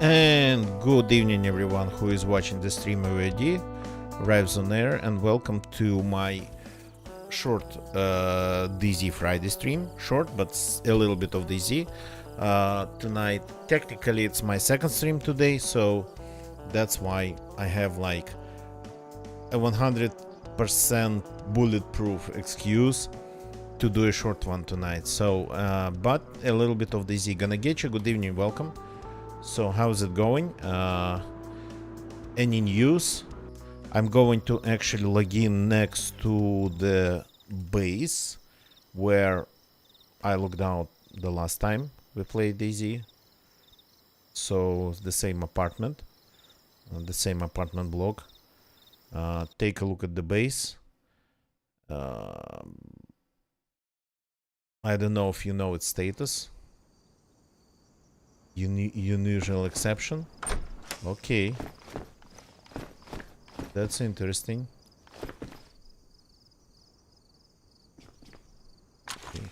And good evening, everyone who is watching the stream already. Rives on air, and welcome to my short DZ Friday stream. Short, but a little bit of DZ. Tonight, technically, it's my second stream today, so that's why I have like a 100% bulletproof excuse to do a short one tonight. So, but a little bit of DZ. Gonna get you. Good evening, welcome. So how's it going? Any news? I'm going to actually log in next to the base where I logged out the last time we played DayZ. So the same apartment block. Take a look at the base. I don't know if you know its status. Unusual exception. Okay. That's interesting. Okay.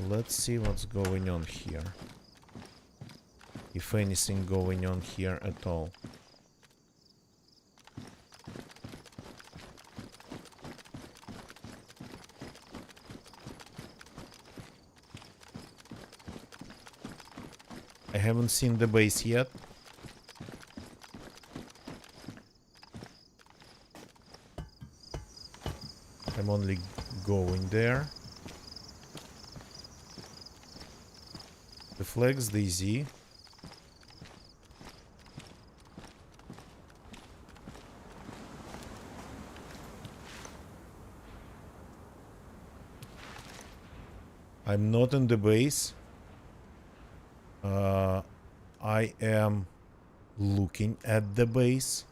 Let's see what's going on here. If anything going on here at all. I haven't seen the base yet. I'm only going there. The flags, DayZ. I'm not in the base. I am looking at the base.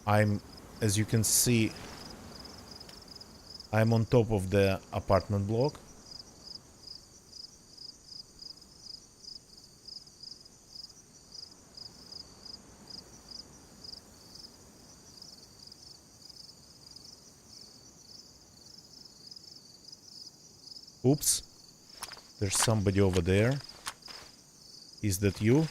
As you can see, I'm on top of the apartment block. Oops. There's somebody over there. Is that you?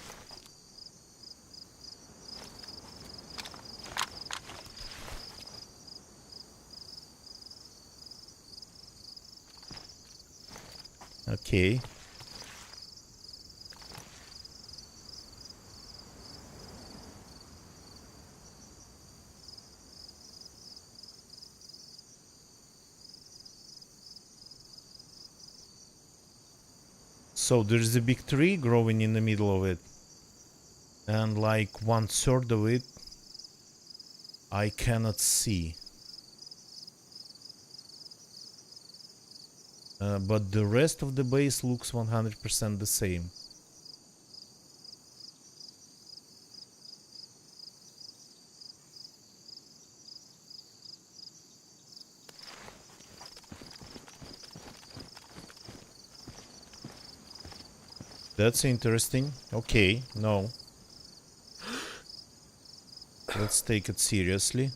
Okay. So there's a big tree growing in the middle of it. And like 1/3 of it I cannot see. But the rest of the base looks 100% the same. That's interesting. Okay, no. Let's take it seriously.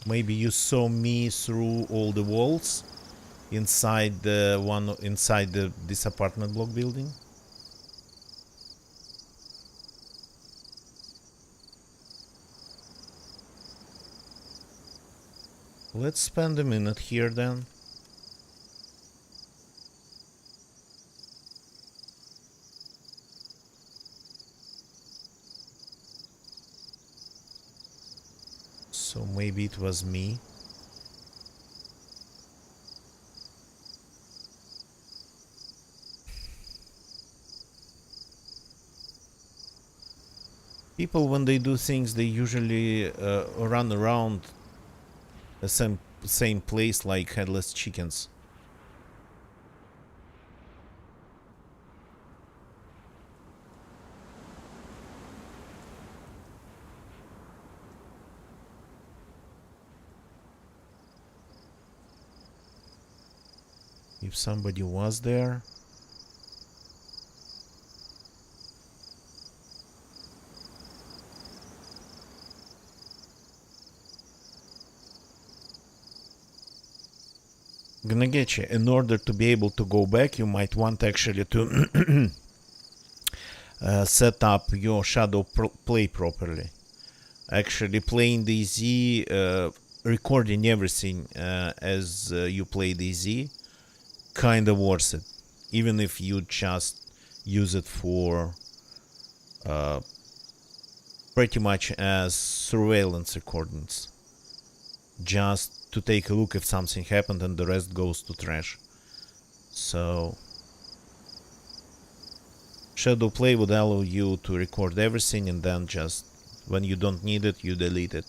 Maybe you saw me through all the walls inside this apartment block building. Let's spend a minute here then. So maybe it was me. People, when they do things, they usually run around the same place like headless chickens. If somebody was there. Gonna get you. In order to be able to go back, you might want actually to set up your shadow play properly. Actually playing DayZ, recording everything as you play DayZ, kind of worth it. Even if you just use it for pretty much as surveillance recordings. Just to take a look if something happened and the rest goes to trash. So shadow play would allow you to record everything and then just when you don't need it, you delete it.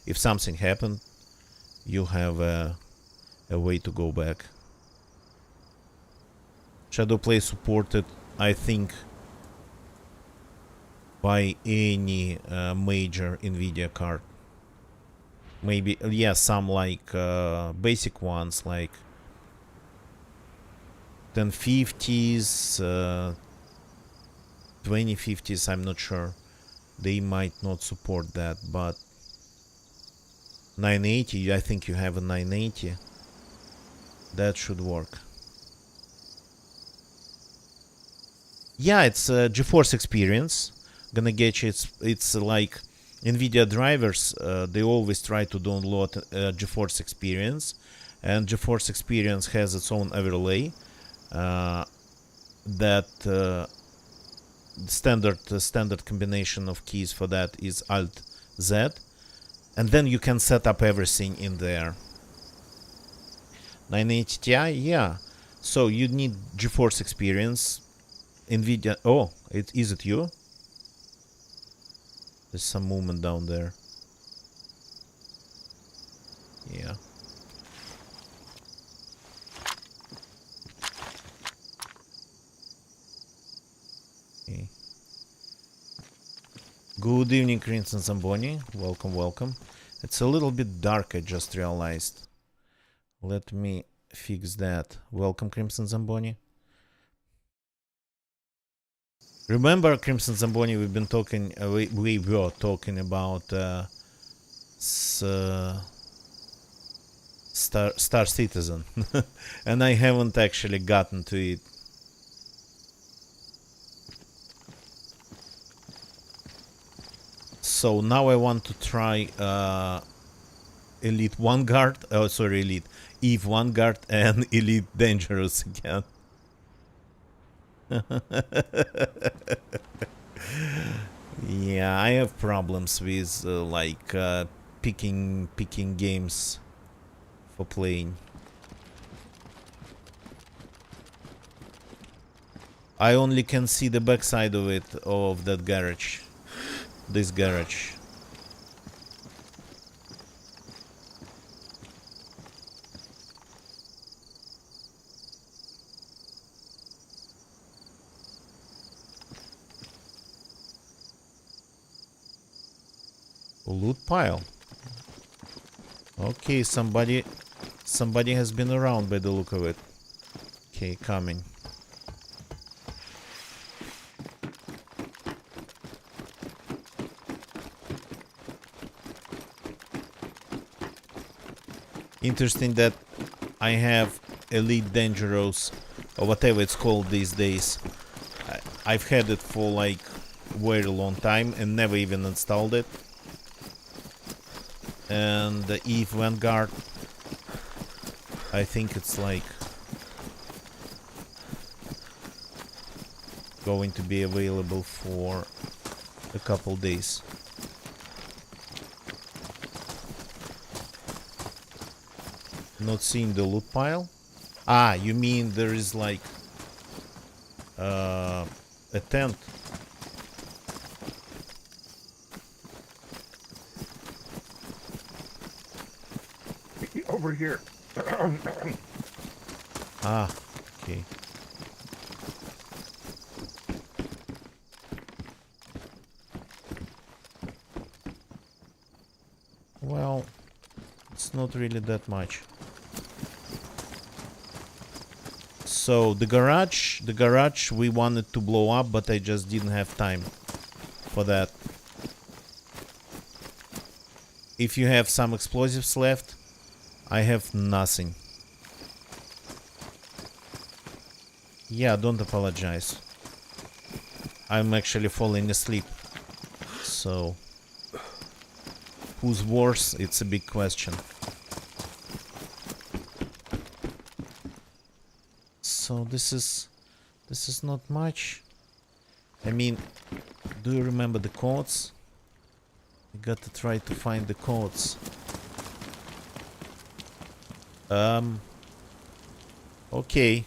If something happened, you have a way to go back. Shadow play supported, I think, by any major NVIDIA card. Maybe, yeah, some like basic ones like 1050s, 2050s, I'm not sure. They might not support that, but 980, I think you have a 980. That should work. Yeah, it's a GeForce Experience. Gonna get you, it's like NVIDIA drivers, they always try to download GeForce Experience, and GeForce Experience has its own overlay that standard combination of keys for that is Alt Z, and then you can set up everything in there. 980 Ti, yeah. So you need GeForce Experience, NVIDIA. Oh, is it you? There's some movement down there. Yeah. Okay. Good evening, Crimson Zamboni. Welcome, welcome. It's a little bit dark, I just realized. Let me fix that. Welcome, Crimson Zamboni. Remember, Crimson Zamboni, we've been talking, we were talking about Star Citizen, and I haven't actually gotten to it. So now I want to try Elite Vanguard, oh sorry, Elite Eve Vanguard and Elite Dangerous again. Yeah, I have problems with like picking games for playing. I only can see the backside of it, of that garage. This garage. Loot pile. Okay, somebody has been around by the look of it. Okay, coming. Interesting that I have Elite Dangerous, or whatever it's called these days. I've had it for like a very long time and never even installed it. And the Eve Vanguard, I think it's like going to be available for a couple days. Not seeing the loot pile. Ah, you mean there is like a tent. Over here. Ah, okay. Well, it's not really that much. So the garage we wanted to blow up, but I just didn't have time for that. If you have some explosives left, I have nothing. Yeah, don't apologize. I'm actually falling asleep. So, who's worse? It's a big question. So this is not much. I mean, do you remember the codes? I got to try to find the codes. Okay.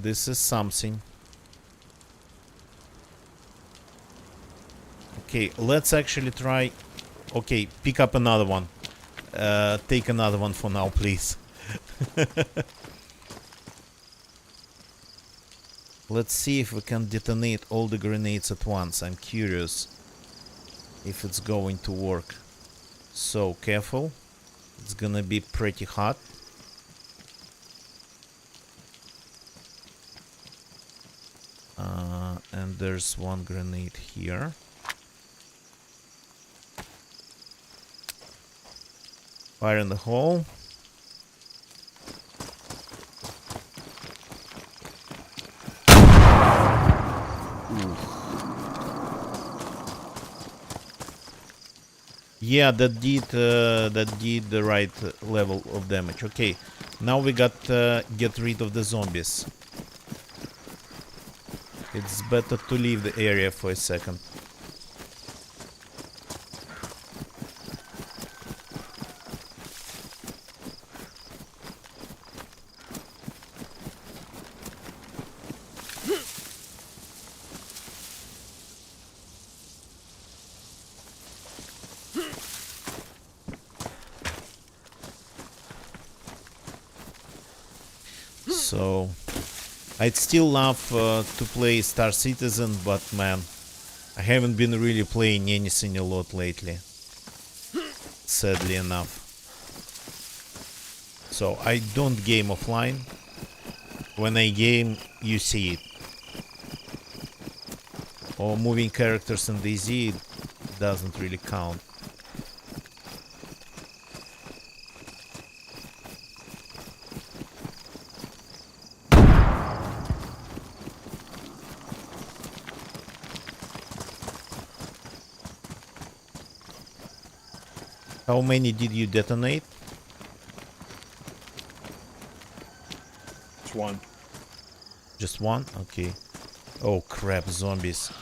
This is something. Okay, let's actually try. Okay, pick up another one. Take another one for now, please. Let's see if we can detonate all the grenades at once. I'm curious if it's going to work. So, careful. It's gonna be pretty hot. And there's one grenade here. Fire in the hole. Yeah, that did the right level of damage. Okay, now we got get rid of the zombies. It's better to leave the area for a second. So, I'd still love to play Star Citizen, but man, I haven't been really playing anything a lot lately. Sadly enough. So, I don't game offline. When I game, you see it. Or moving characters in DayZ, it doesn't really count. How many did you detonate? It's one. Just one? Okay. Oh crap, zombies.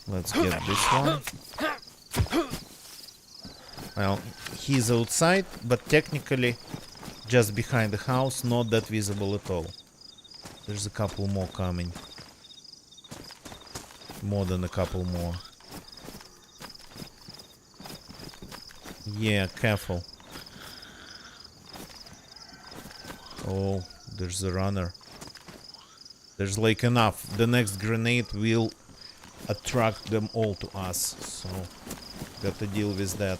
Let's get this one. Well, he's outside, but technically just behind the house, not that visible at all. There's a couple more coming. More than a couple more. Yeah, careful. Oh, there's a runner. There's like enough. The next grenade will attract them all to us, so got to deal with that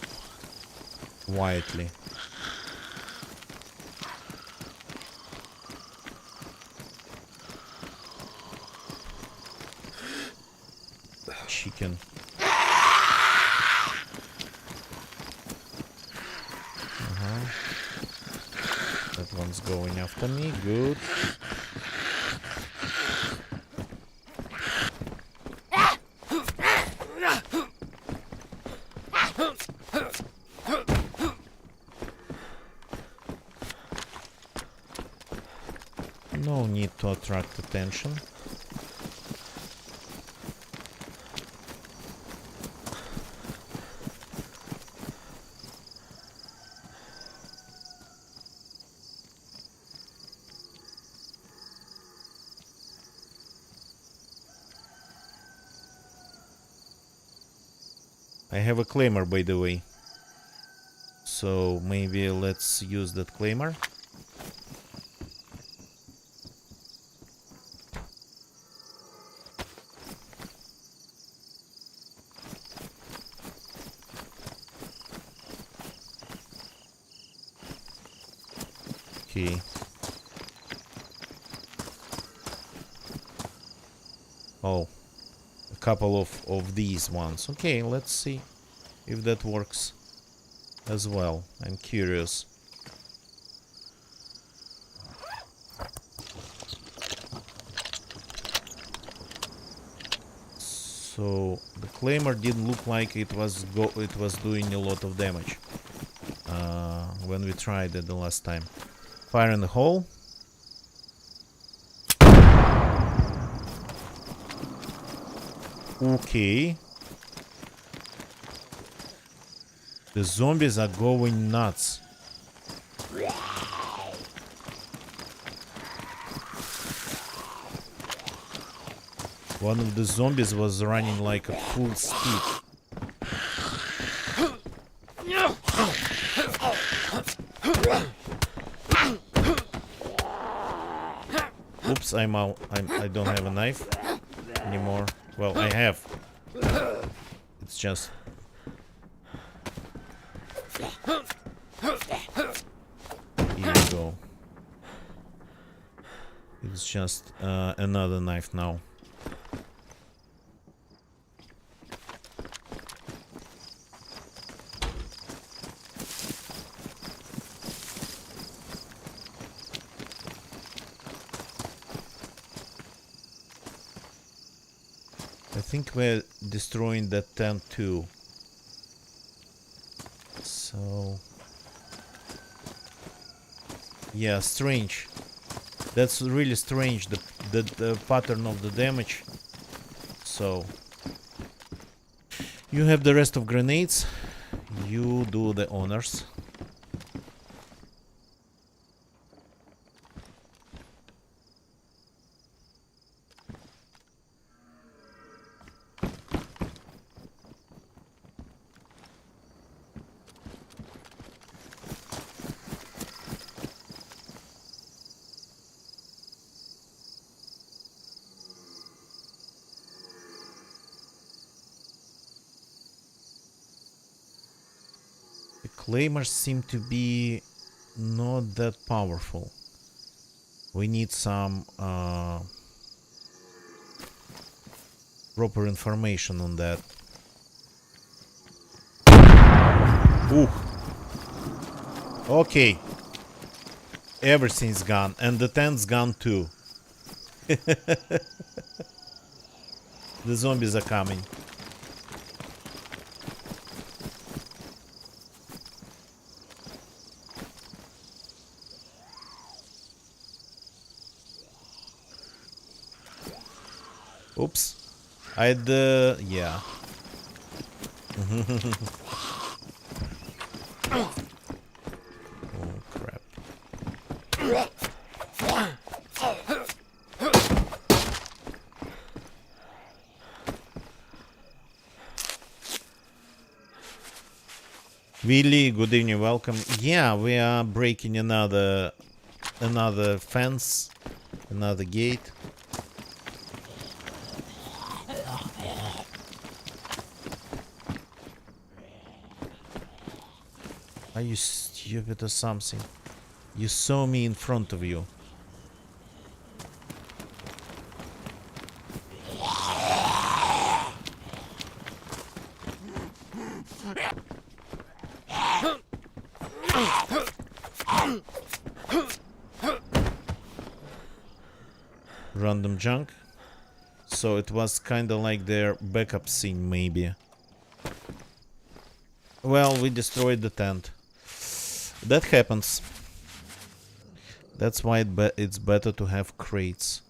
quietly. Chicken. That one's going after me. Good. No need to attract attention. I have a claimer, by the way. So maybe let's use that claimer. Okay. Oh, a couple of these ones. Okay, let's see if that works as well. I'm curious. So the claimer didn't look like it was doing a lot of damage when we tried it the last time. Fire in the hole. Okay. The zombies are going nuts. One of the zombies was running like at full speed. Oops, I'm out. I don't have a knife anymore. Well, I have. It's just... Here you go. It's just another knife now. I think we're destroying that tent too. So... Yeah, strange. That's really strange, the pattern of the damage. So... You have the rest of grenades. You do the honors. The claimers seem to be not that powerful. We need some proper information on that. Ooh. Okay. Everything's gone, and the tent's gone too. The zombies are coming. Oops. I'd, yeah. Oh, crap. Willy, good evening, welcome. Yeah, we are breaking another fence, another gate. Are you stupid or something? You saw me in front of you. Random junk. So it was kind of like their backup scene, maybe. Well, we destroyed the tent. That happens. That's why it's better to have crates.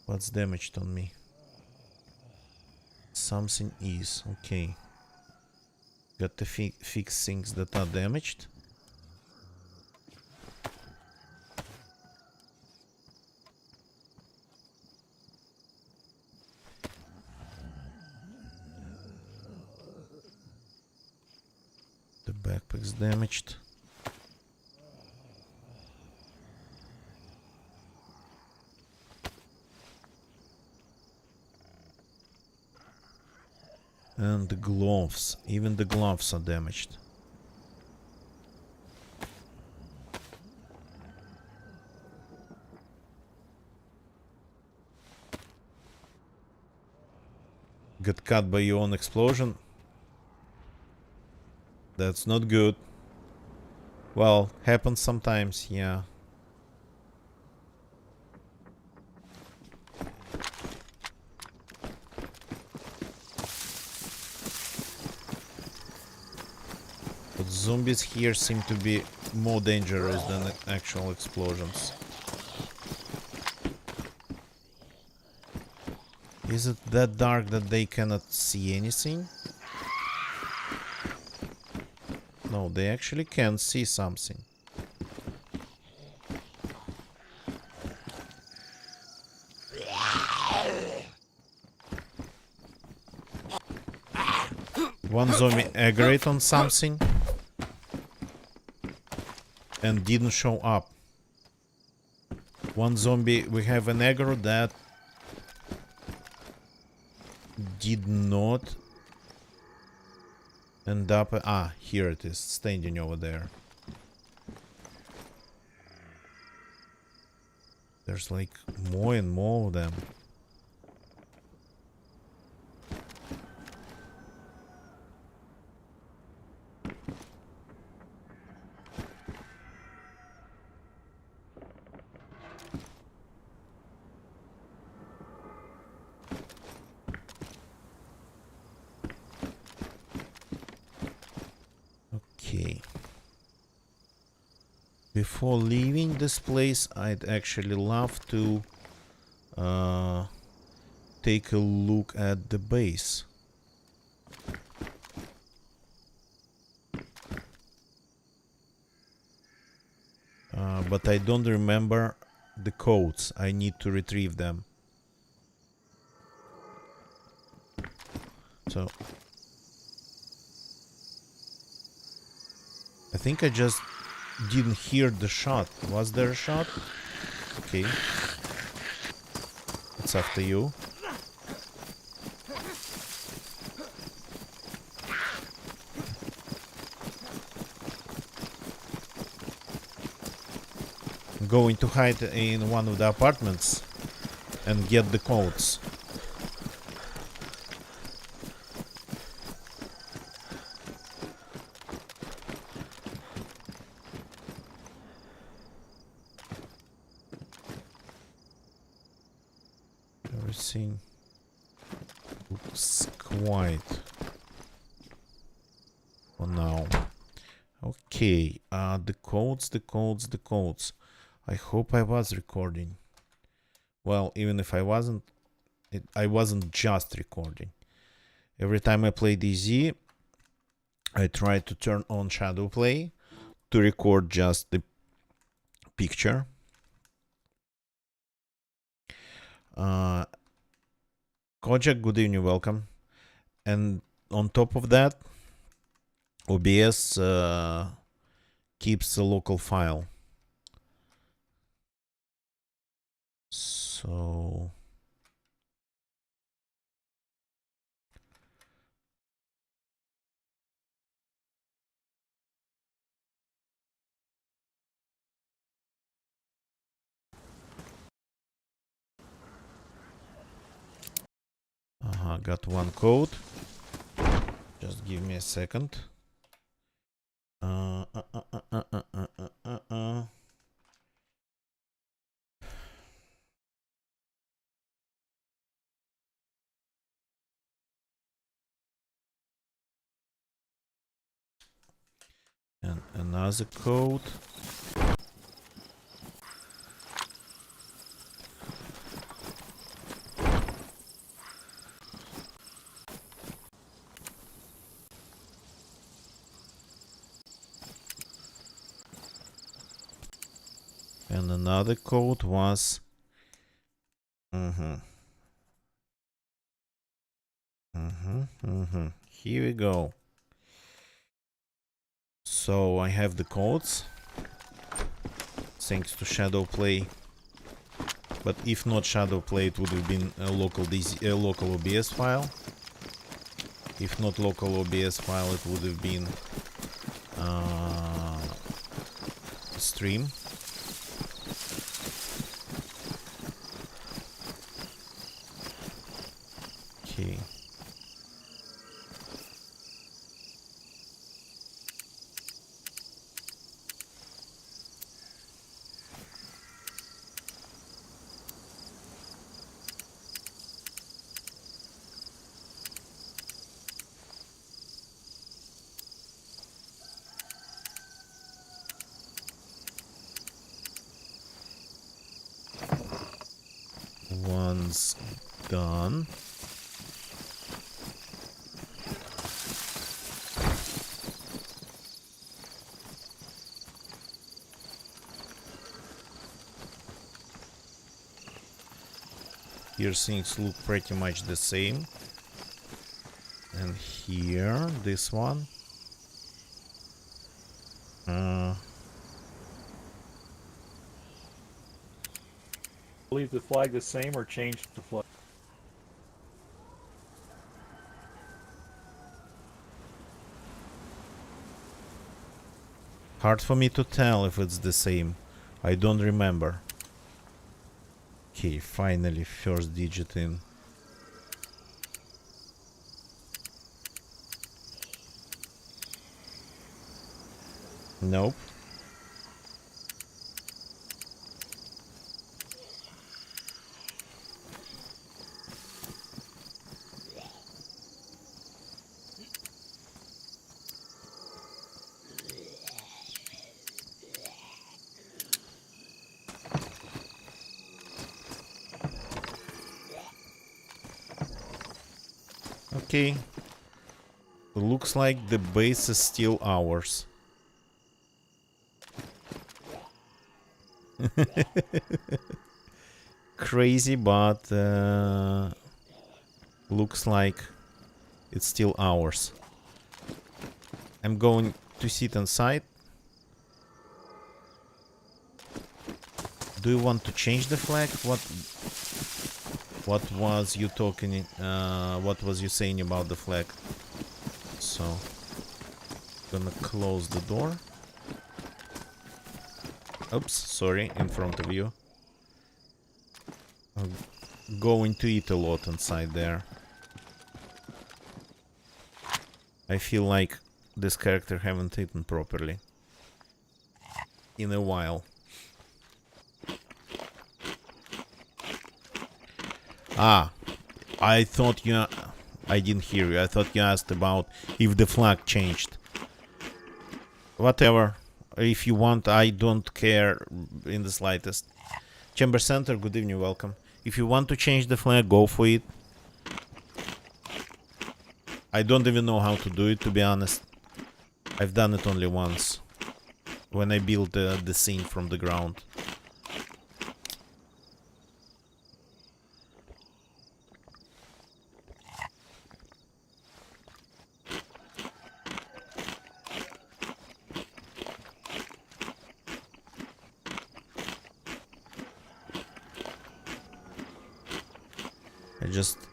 What's damaged on me? Something is. Okay. Got to fix things that are damaged. Backpack's damaged. And the gloves. Even the gloves are damaged. Got cut by your own explosion. That's not good. Well, happens sometimes, yeah. But zombies here seem to be more dangerous than actual explosions. Is it that dark that they cannot see anything? No, they actually can see something. One zombie aggroed on something and didn't show up. One zombie, we have an aggro that did not end up. Ah, here it is, standing over there. There's like more and more of them. Okay. Before leaving this place, I'd actually love to take a look at the base. But I don't remember the codes. I need to retrieve them. So I think I just didn't hear the shot. Was there a shot? Okay. It's after you. I'm going to hide in one of the apartments and get the codes. Everything looks quiet for now. Okay, the codes. I hope I was recording. Well, even if I wasn't, I wasn't just recording. Every time I play DZ, I try to turn on shadow play to record just the picture. Kojak, good evening, welcome. And on top of that, OBS keeps a local file. So got one code. Just give me a second. And another code. And another code was here we go. So I have the codes thanks to Shadowplay. But if not Shadowplay, it would have been a local local OBS file. If not local OBS file, it would have been stream. Okay. One's done. Here things look pretty much the same. And here, this one. Leave the flag the same or change the flag? Hard for me to tell if it's the same. I don't remember. Okay, finally, first digit in. Nope. Okay. Looks like the base is still ours. Crazy, but looks like it's still ours. I'm going to sit inside. Do you want to change the flag? What was you talking? What was you saying about the flag? So, gonna close the door. Oops, sorry, in front of you. I'm going to eat a lot inside there. I feel like this character haven't eaten properly in a while. Ah, I thought you... I didn't hear you. I thought you asked about if the flag changed. Whatever. If you want, I don't care in the slightest. Chamber Center, good evening, welcome. If you want to change the flag, go for it. I don't even know how to do it, to be honest. I've done it only once. When I built the scene from the ground.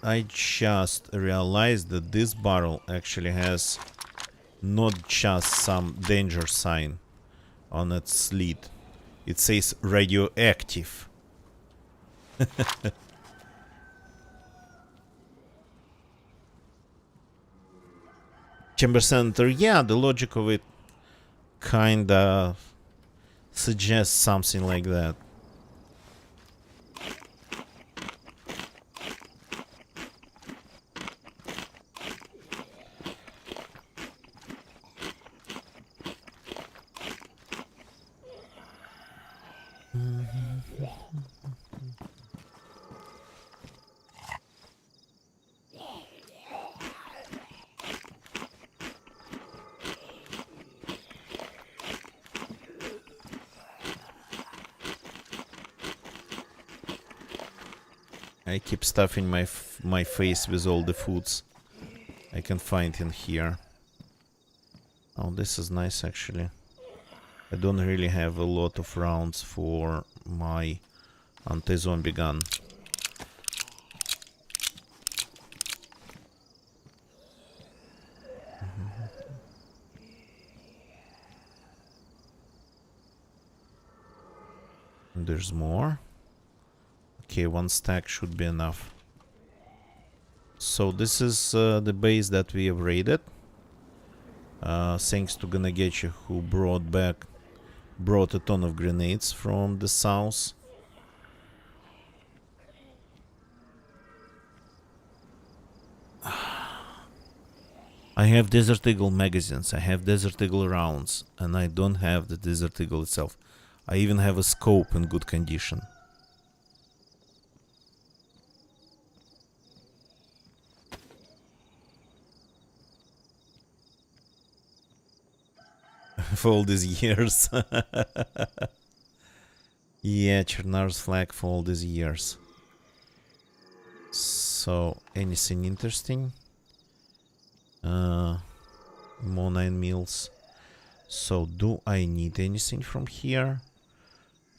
I just realized that this barrel actually has not just some danger sign on its lid. It says radioactive. Chamber Center, yeah, the logic of it kinda suggests something like that. I keep stuffing my face with all the foods I can find in here. Oh, this is nice actually. I don't really have a lot of rounds for my anti-zombie gun. There's more. Okay, one stack should be enough. So this is the base that we have raided. Thanks to Ganagechi, who brought a ton of grenades from the south. I have Desert Eagle magazines, I have Desert Eagle rounds, and I don't have the Desert Eagle itself. I even have a scope in good condition. For all these years. Yeah, Chernar's flag for all these years. So, anything interesting? More 9 meals. So, do I need anything from here?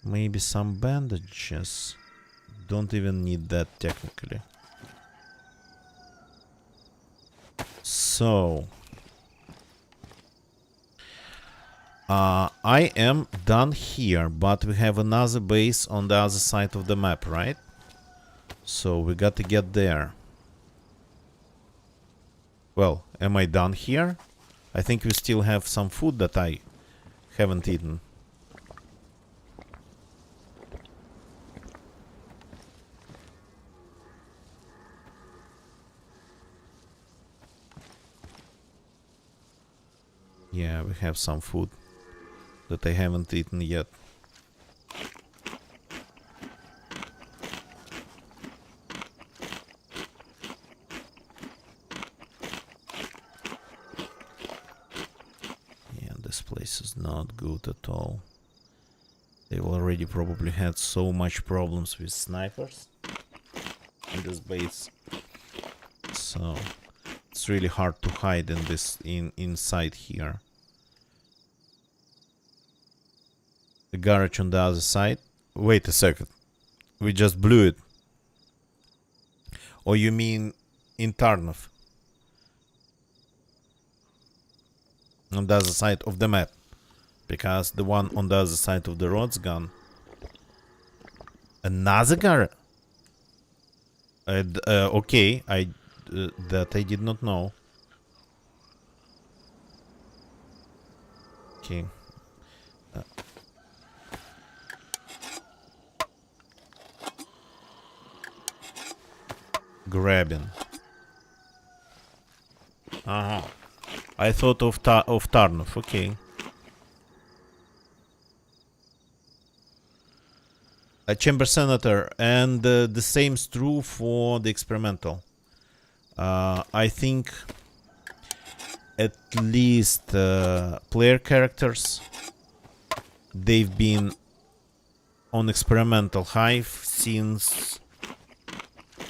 Maybe some bandages. Don't even need that technically. So, I am done here, but we have another base on the other side of the map, right? So we got to get there. Well, am I done here? I think we still have some food that I haven't eaten. Yeah, we have some food that I haven't eaten yet. Yeah, this place is not good at all. They've already probably had so much problems with snipers in this base. So it's really hard to hide in this inside here. The garage on the other side. Wait a second. We just blew it. Or you mean in Tarnov? On the other side of the map. Because the one on the other side of the road's gone. Another garage? Okay, that I did not know. Okay. Grabbing. I thought of Tarnov. Okay. A chamber senator, and the same's true for the experimental. I think at least player characters, they've been on experimental hive since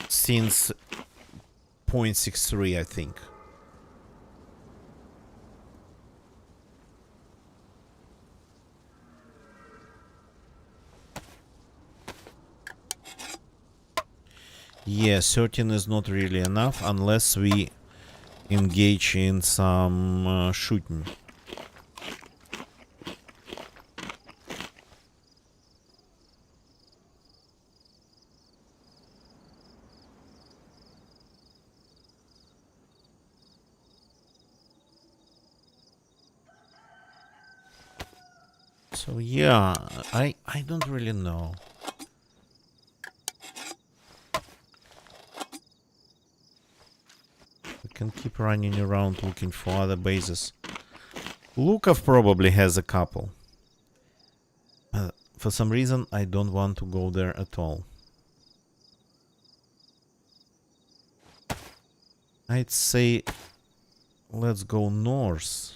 0.63, I think. Yeah, 13 is not really enough unless we engage in some shooting. So yeah, I don't really know. We can keep running around looking for other bases. Lukov probably has a couple. For some reason, I don't want to go there at all. I'd say let's go north.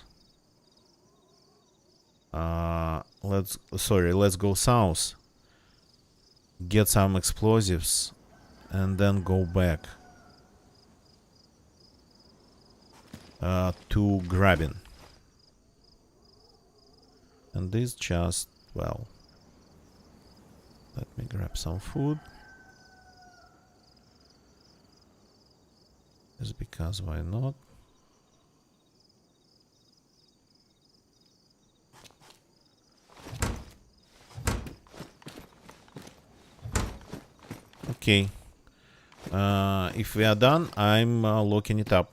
Let's go south. Get some explosives and then go back to grabbing. And this just, well, let me grab some food. Just because why not? Okay. If we are done, I'm locking it up.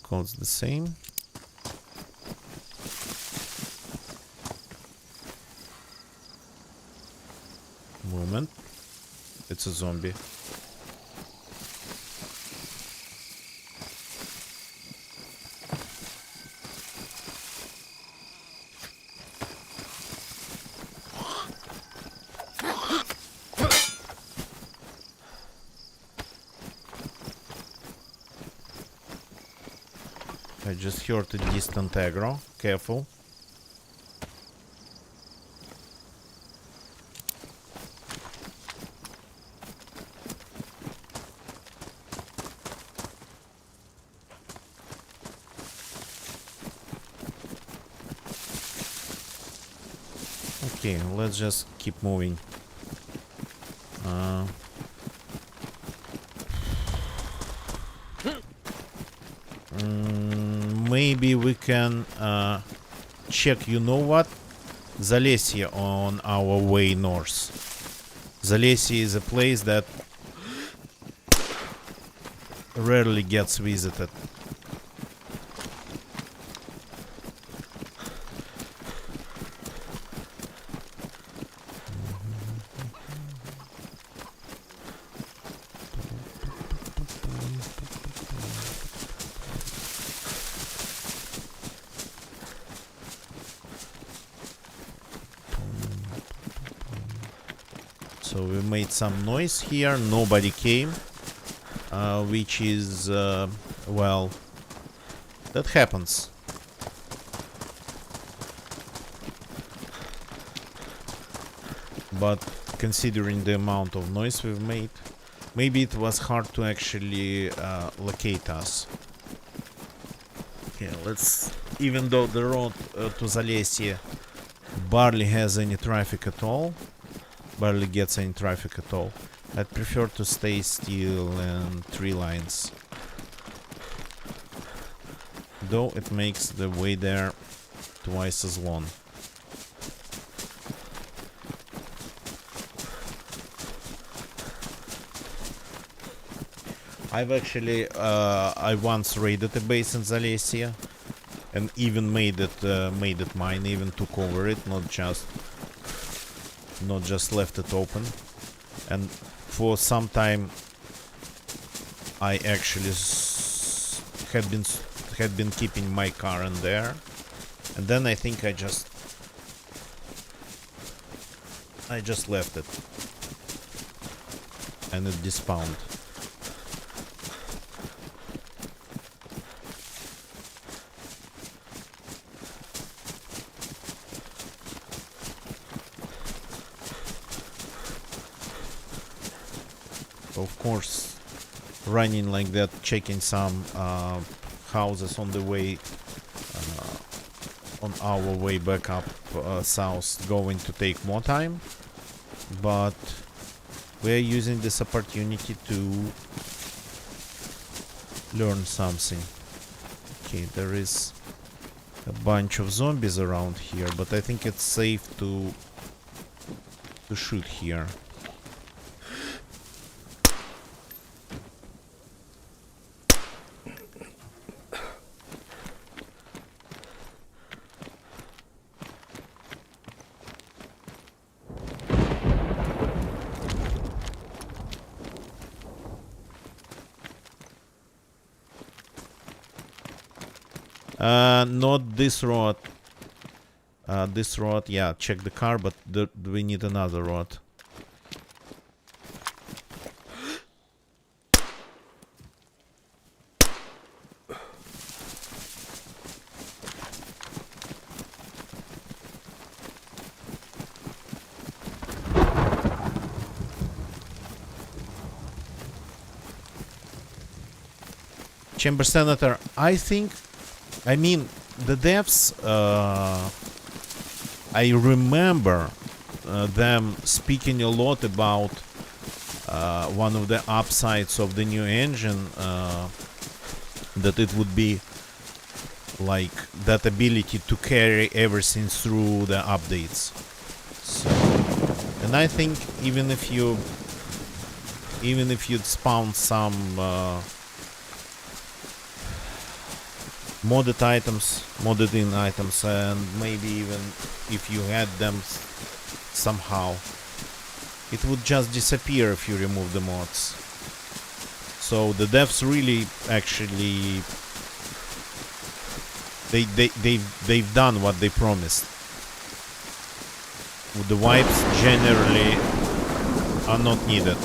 Code's the same. Moment. It's a zombie. I just heard a distant aggro. Careful. Okay, let's just keep moving. Maybe we can check, you know what? Zalesye on our way north. Zalesye is a place that rarely gets visited. So we made some noise here, nobody came, which is, well, that happens. But considering the amount of noise we've made, maybe it was hard to actually locate us. Okay, let's, even though the road to Zalesye barely has any traffic at all, barely gets any traffic at all, I'd prefer to stay still and tree lines. Though it makes the way there twice as long. I've actually, I once raided a base in Zalesye and even made it mine, even took over it, not just left it open. And for some time I actually had been keeping my car in there, and then I think I just left it and it despawned. Of course, running like that, checking some houses on the way, on our way back up south, going to take more time, but we're using this opportunity to learn something. Okay, there is a bunch of zombies around here, but I think it's safe to shoot here. Not this road. This road, yeah, check the car, but we need another road. Chamber Senator, I mean, the devs, I remember them speaking a lot about one of the upsides of the new engine, that it would be like that ability to carry everything through the updates. So, and I think even if you'd spawn some modded in items, and maybe even if you had them somehow, it would just disappear if you remove the mods. So the devs really actually they've done what they promised. The wipes generally are not needed.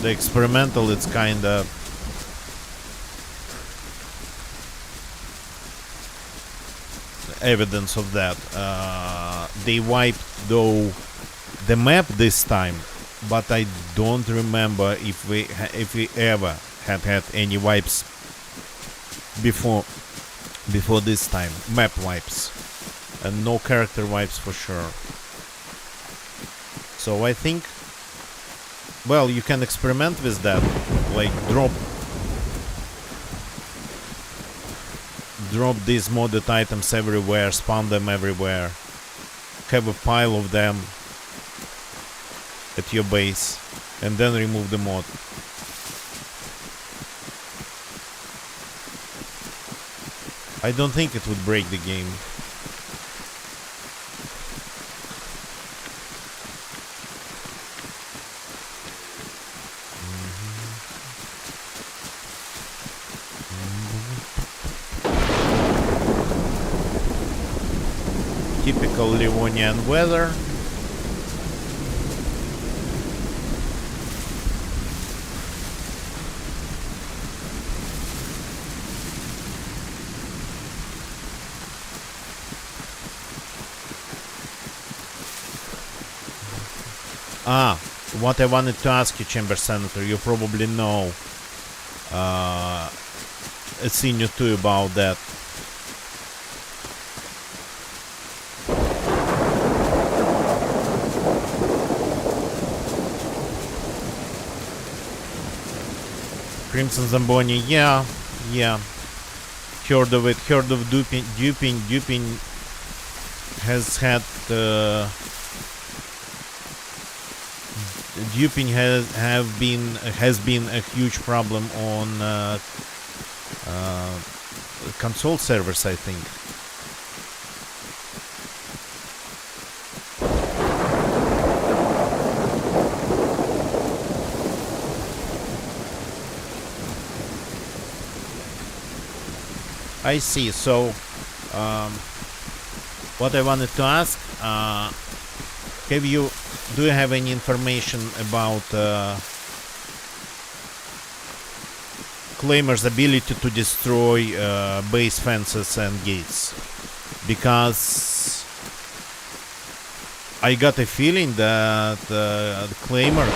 The experimental, it's kinda evidence of that. They wiped though the map this time, but I don't remember if we ever had any wipes before this time. Map wipes, and no character wipes for sure. So I think, well, you can experiment with that, like drop these modded items everywhere, spawn them everywhere, have a pile of them at your base, and then remove the mod. I don't think it would break the game. Typical Livonian weather. What I wanted to ask you, Chamber Senator, you probably know a thing or two about that. Crimson Zamboni, yeah. Heard of it, heard of duping. Duping has had duping has been a huge problem on console servers, I think. I see. So, what I wanted to ask, do you have any information about Claimer's ability to destroy base fences and gates? Because I got a feeling that Claimer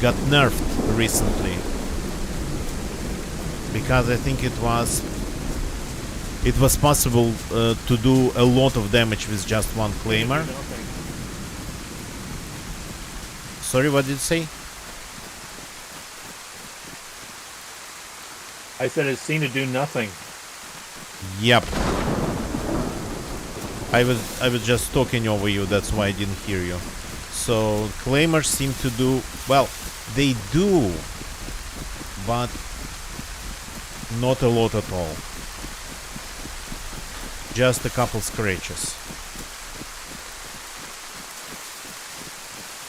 got nerfed recently. Because I think it was possible to do a lot of damage with just one Claimer. Sorry, what did you say? I said it seemed to do nothing. Yep. I was just talking over you, that's why I didn't hear you. So Claimers seem to do well. They do, but not a lot at all. Just a couple scratches.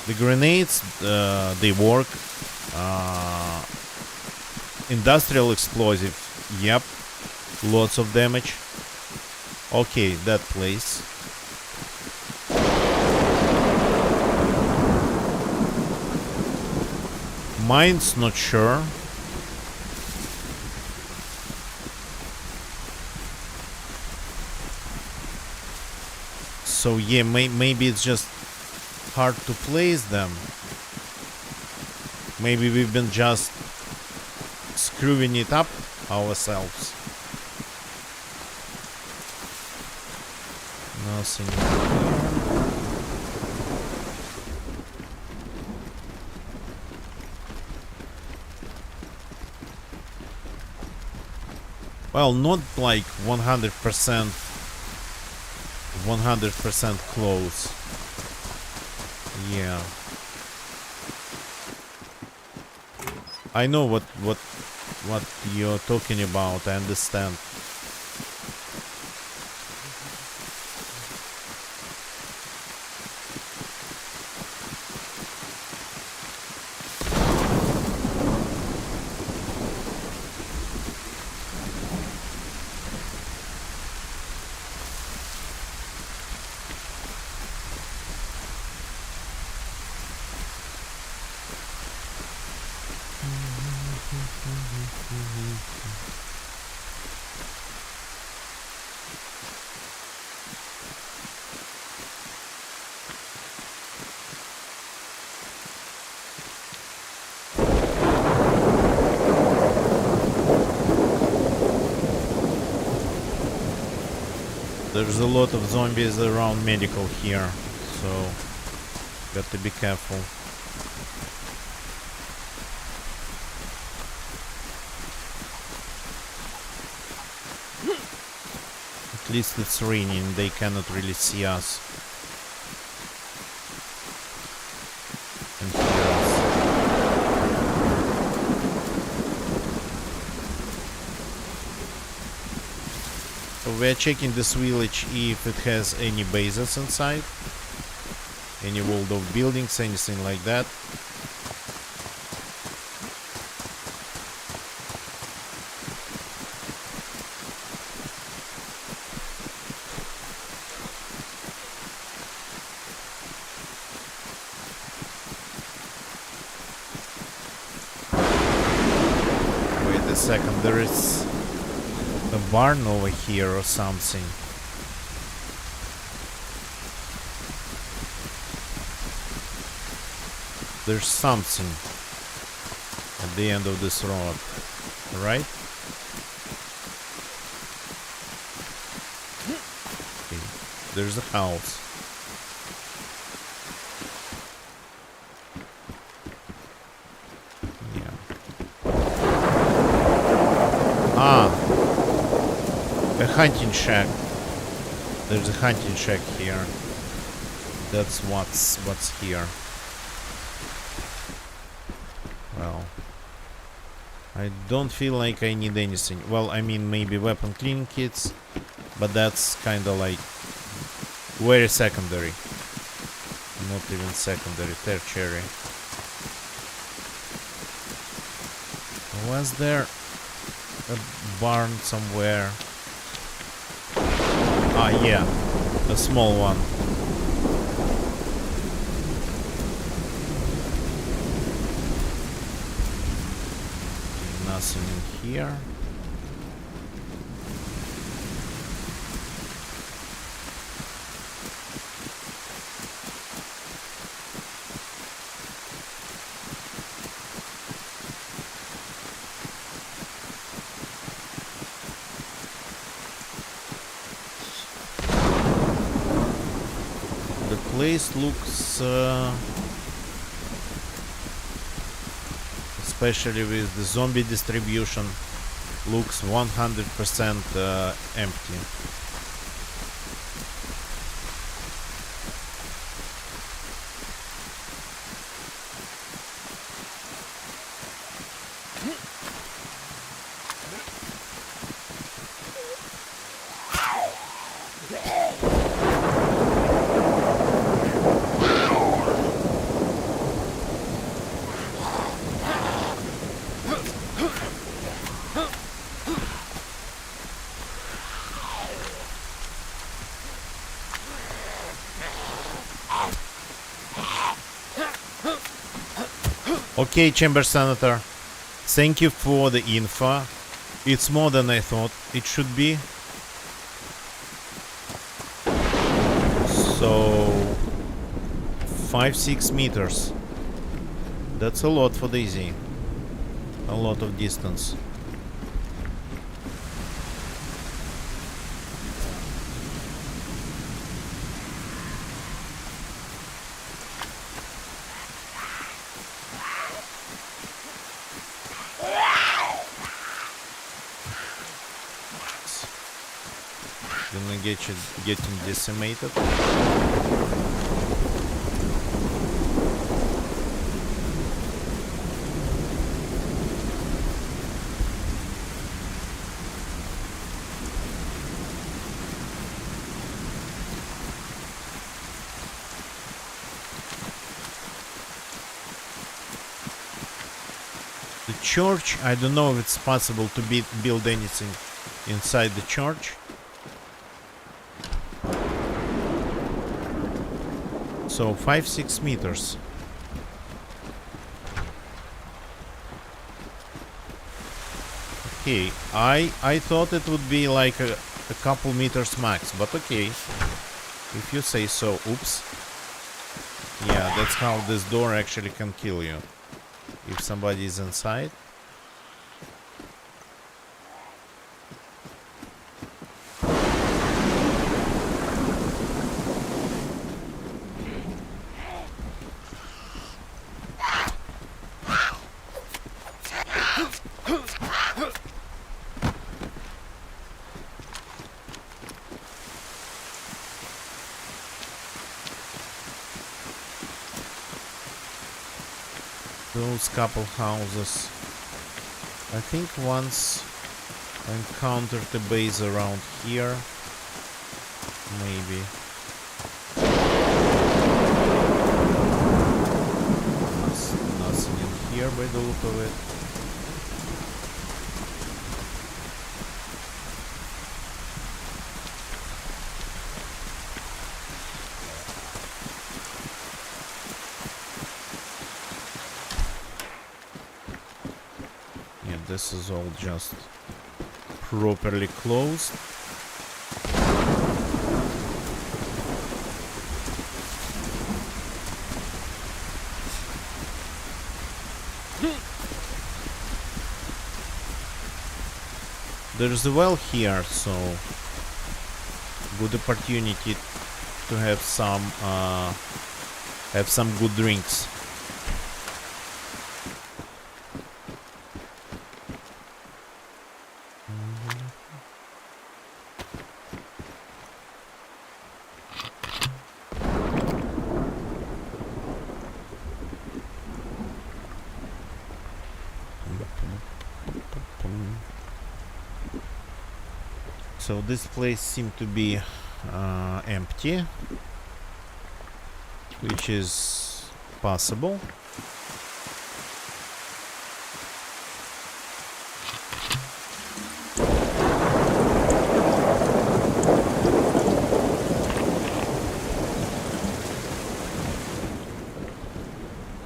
The grenades, they work. Industrial explosive, yep. Lots of damage. Okay, that place. Mines, not sure. So yeah, maybe it's just hard to place them. Maybe we've been just screwing it up ourselves. Nothing here. Well, not like 100% close. Yeah. I know what you're talking about. I understand. There's a lot of zombies around medical here, so got to be careful. At least it's raining, they cannot really see us and hear us. So we are checking this village if it has any bases inside, any walled off buildings, anything like that. Wait a second, there is a barn over here or something. There's something at the end of this road, right? Okay. There's a house. Yeah. Ah, a hunting shack. There's a hunting shack here. That's what's here. Well, I don't feel like I need anything. Well, I mean, maybe weapon cleaning kits, but that's kind of like very secondary. Not even secondary, tertiary. Was there a barn somewhere? Ah, yeah, a small one. Nothing in here. The place looks especially with the zombie distribution, looks 100% empty. Okay, Chamber Senator, thank you for the info. It's more than I thought it should be. So 5-6 meters. That's a lot for Daisy. A lot of distance. gonna getting decimated. The church, I don't know if it's possible to build anything inside the church. So 5-6 meters. Okay, I thought it would be like a couple meters max, but okay. If you say so. Oops. Yeah, that's how this door actually can kill you. If somebody is inside. Those couple houses. I think once I encountered the base around here. Maybe. Nothing in here by the look of it. This is all just properly closed. There's a well here, so good opportunity to have some good drinks. So this place seemed to be empty, which is possible.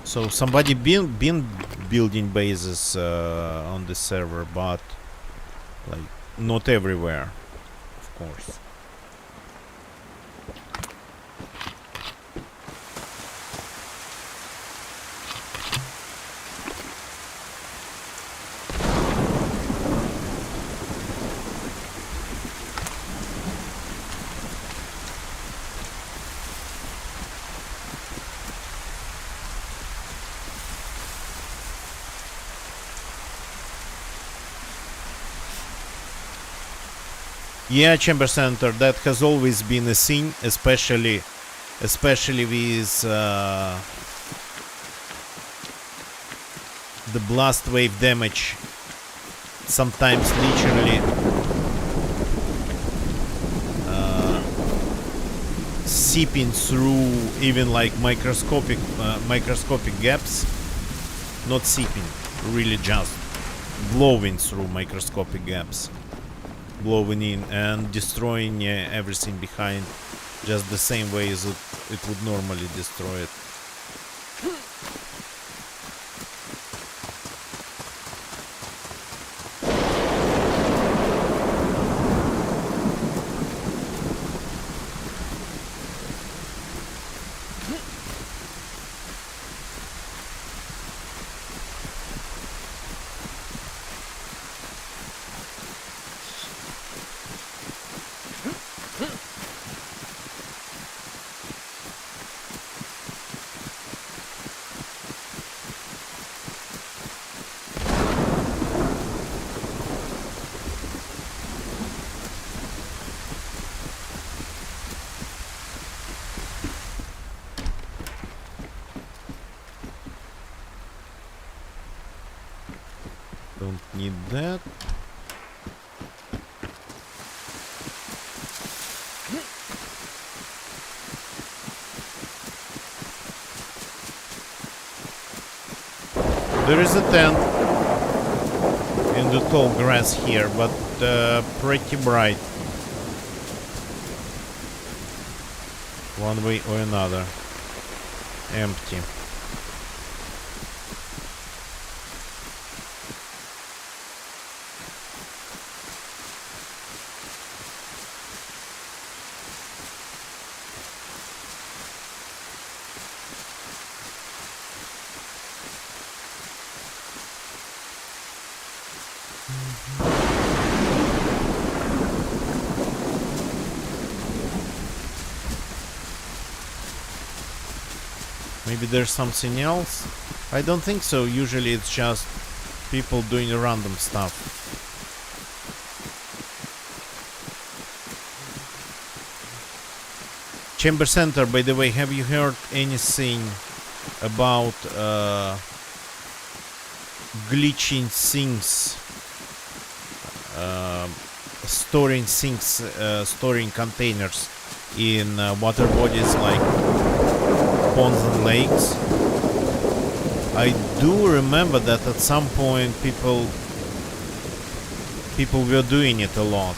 So somebody been building bases on the server, but like not everywhere. Course. Yeah, Chamber Center, that has always been a scene, especially with the blast wave damage, sometimes literally seeping through even like microscopic gaps, not seeping, really just blowing through microscopic gaps. Blowing in and destroying everything behind just the same way as it would normally destroy it. Don't need that. There is a tent in the tall grass here, but pretty bright. One way or another. Empty. Maybe there's something else? I don't think so. Usually it's just people doing random stuff. Chamber Center, by the way, have you heard anything about glitching things? Storing things, storing containers in water bodies like ponds and lakes. I do remember that at some point people were doing it a lot,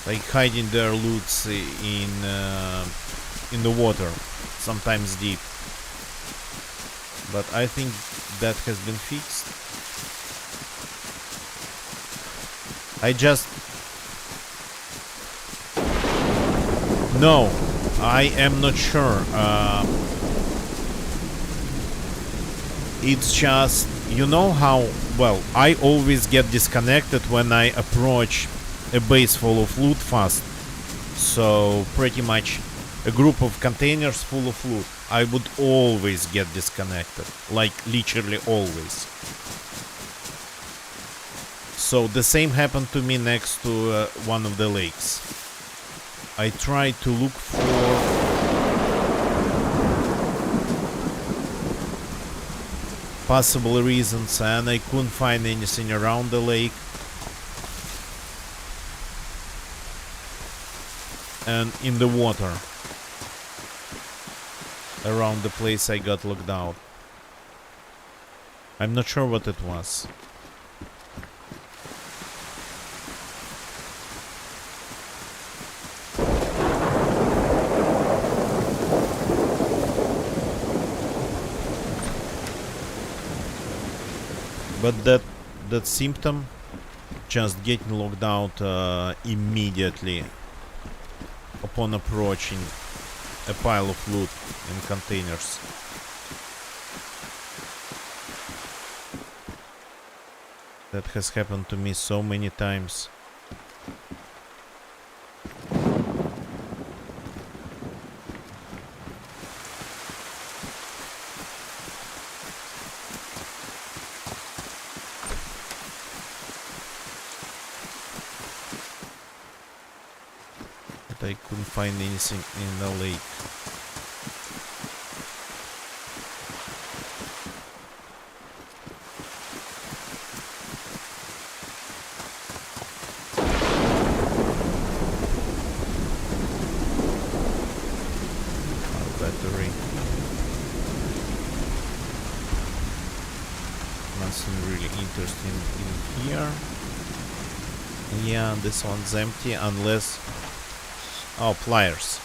like hiding their loots in the water, sometimes deep. But I think that has been fixed. No, I am not sure. It's just, you know how, well, I always get disconnected when I approach a base full of loot fast. So pretty much a group of containers full of loot, I would always get disconnected, like literally always. So the same happened to me next to one of the lakes. I tried to look for possible reasons and I couldn't find anything around the lake. And in the water around the place I got locked out. I'm not sure what it was. But that symptom, just getting locked out immediately upon approaching a pile of loot in containers. That has happened to me so many times. I couldn't find anything in the lake. Our battery. Nothing really interesting in here. Yeah, this one's empty unless... Oh, pliers.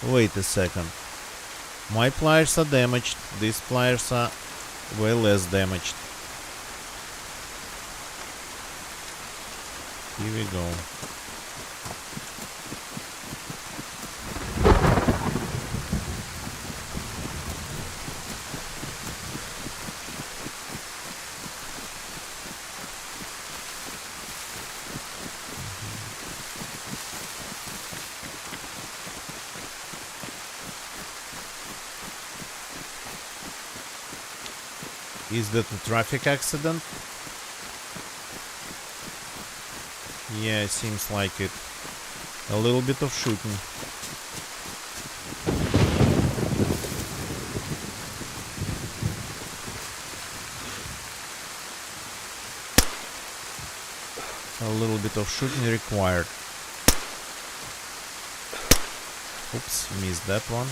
Wait a second. My pliers are damaged. These pliers are way less damaged. Here we go. Is that a traffic accident? Yeah, it seems like it. A little bit of shooting. little bit of shooting required. Oops, missed that one.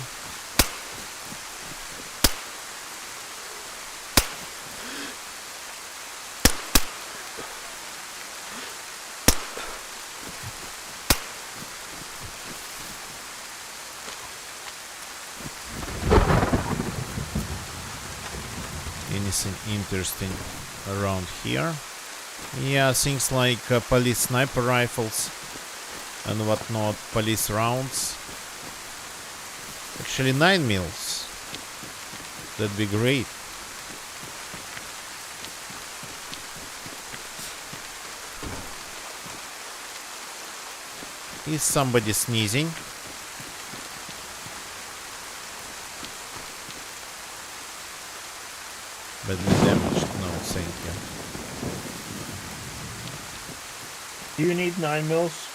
Anything interesting around here? Yeah, things like police sniper rifles and whatnot, police rounds. Actually 9 mils. That'd be great. Is somebody sneezing? Badly damaged? No, thank you. Do you need 9 mils?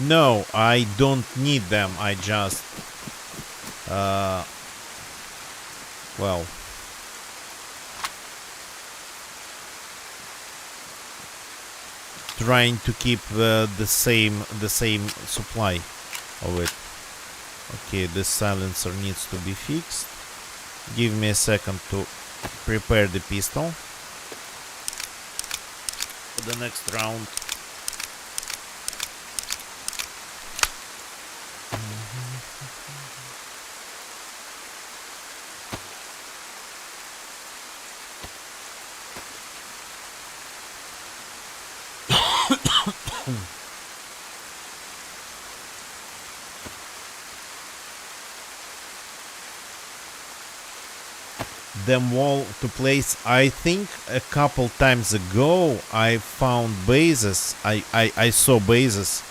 No, I don't need them. I just well, trying to keep the same supply of it. Okay, this silencer needs to be fixed. Give me a second to prepare the pistol for the next round. Them wall to place. I think a couple times ago I found bases. I saw bases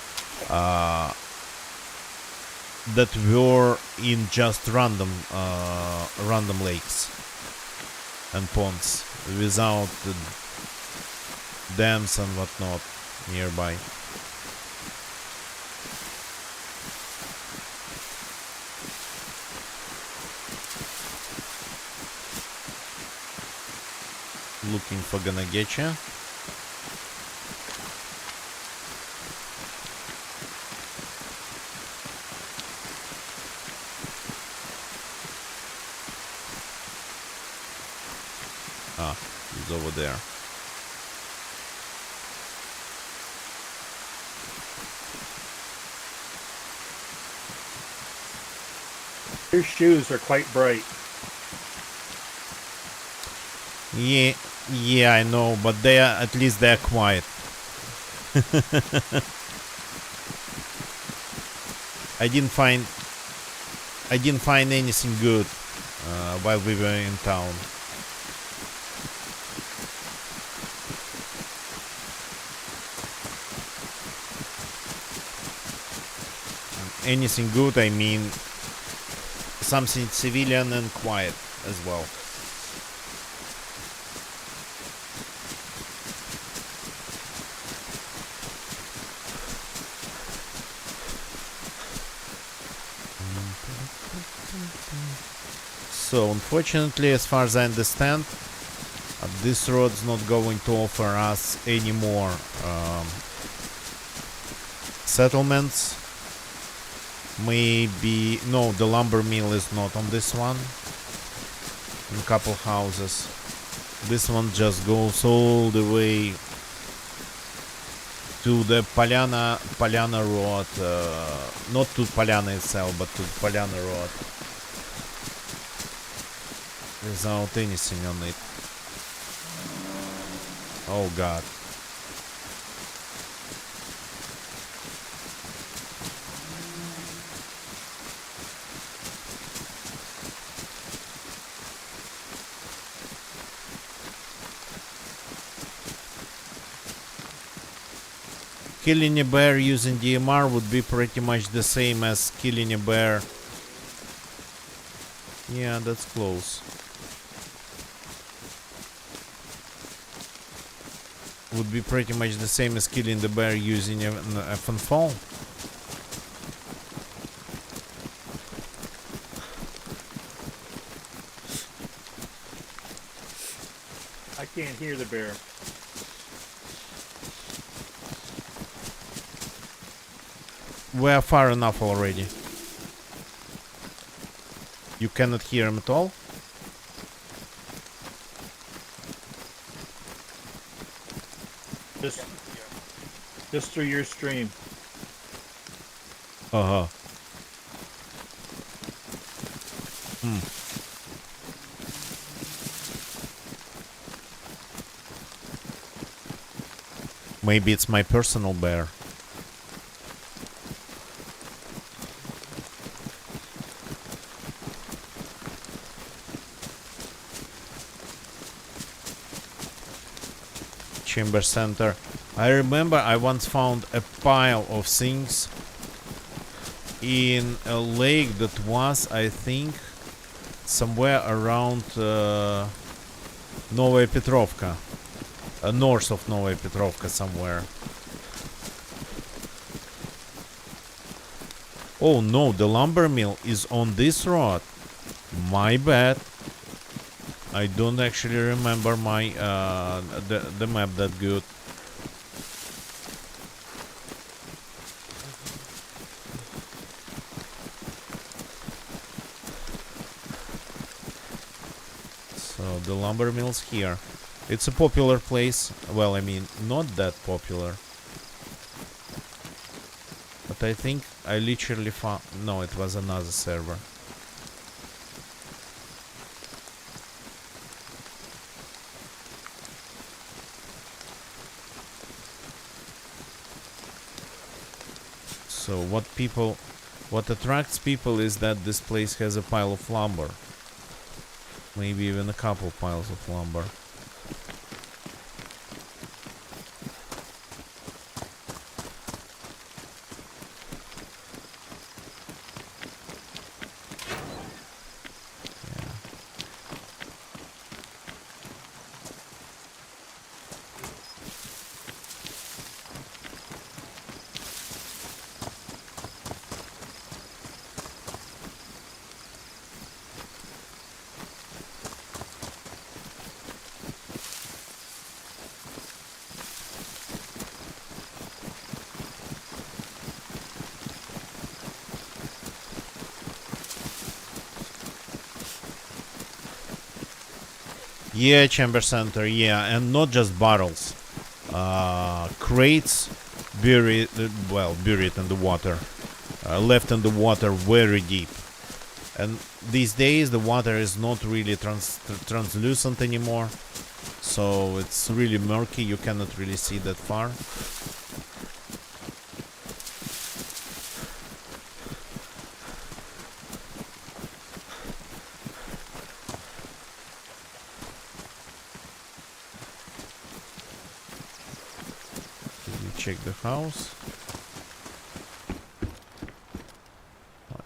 that were in just random lakes and ponds without dams and whatnot nearby. Looking for gonna getcha. Ah, he's over there. Your shoes are quite bright. Yeah, I know, but they are, at least they're quiet. I didn't find anything good while we were in town. Anything good, I mean something civilian and quiet as well. So unfortunately, as far as I understand, this road's not going to offer us any more settlements. Maybe no, the lumber mill is not on this one. A couple houses. This one just goes all the way to the Polyana Road, not to Polyana itself, but to Polyana Road, without anything on it. Oh God. Killing a bear using DMR would be pretty much the same as killing a bear. Yeah, that's close. Would be pretty much the same as killing the bear using an FNFall. I can't hear the bear. we are far enough already. You cannot hear him at all? Just through your stream. Uh-huh. Maybe it's my personal bear. Chamber center. I remember I once found a pile of things in a lake that was, I think, somewhere around Novaya Petrovka. North of Novaya Petrovka somewhere. Oh no, the lumber mill is on this road. My bad. I don't actually remember my the map that good. So the lumber mill's here. It's a popular place. Well, I mean, not that popular. But I think I literally found... No, it was another server. So what attracts people is that this place has a pile of lumber. Maybe even a couple piles of lumber. Yeah, chamber center, yeah, and not just barrels. Crates buried, buried in the water. Left in the water very deep. And these days the water is not really translucent anymore. So it's really murky, you cannot really see that far. Check the house.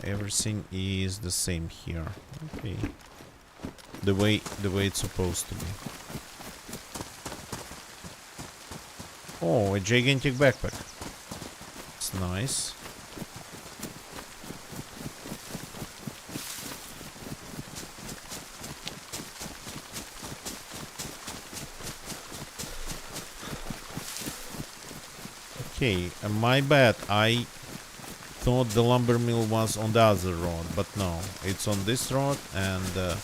Everything is the same here. Okay. The way it's supposed to be. Oh, a gigantic backpack. It's nice. Okay, my bad. I thought the lumber mill was on the other road, but no, it's on this road, and the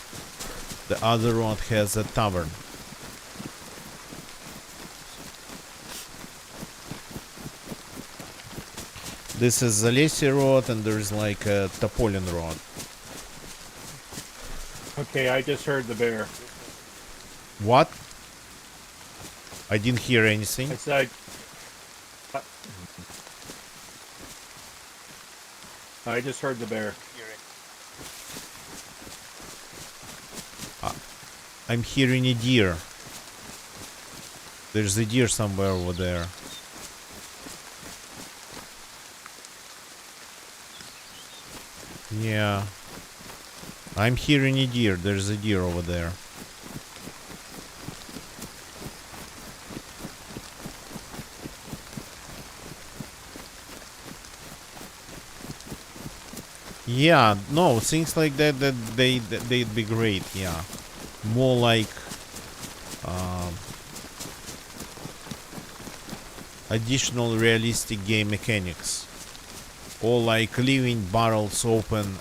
other road has a tavern. This is Zalesye road, and there's like a Topolin road. Okay, I just heard the bear. What? I didn't hear anything. I said... I just heard the bear. I'm hearing a deer. There's a deer somewhere over there. Yeah. I'm hearing a deer. There's a deer over there. Yeah, no, things like that they'd be great, yeah. More like additional realistic game mechanics. or like leaving barrels open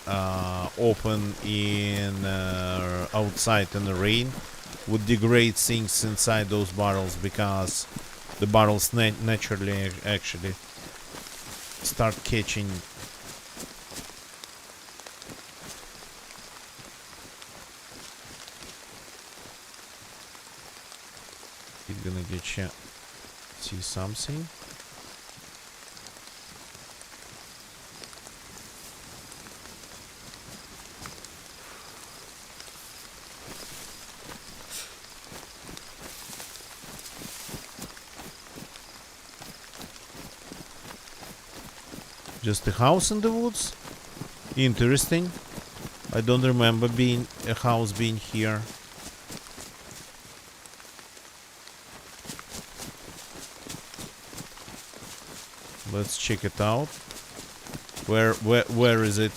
in outside in the rain would degrade things inside those barrels, because the barrels naturally actually start catching. It's gonna get you see something. Just a house in the woods? Interesting. I don't remember being a house being here. Let's check it out. Where is it?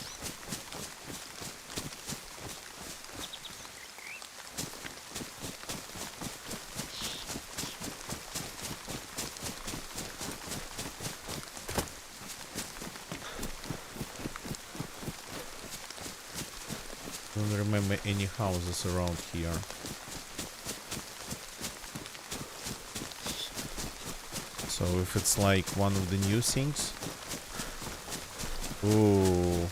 Don't remember any houses around here. So if it's like one of the new things. Ooh.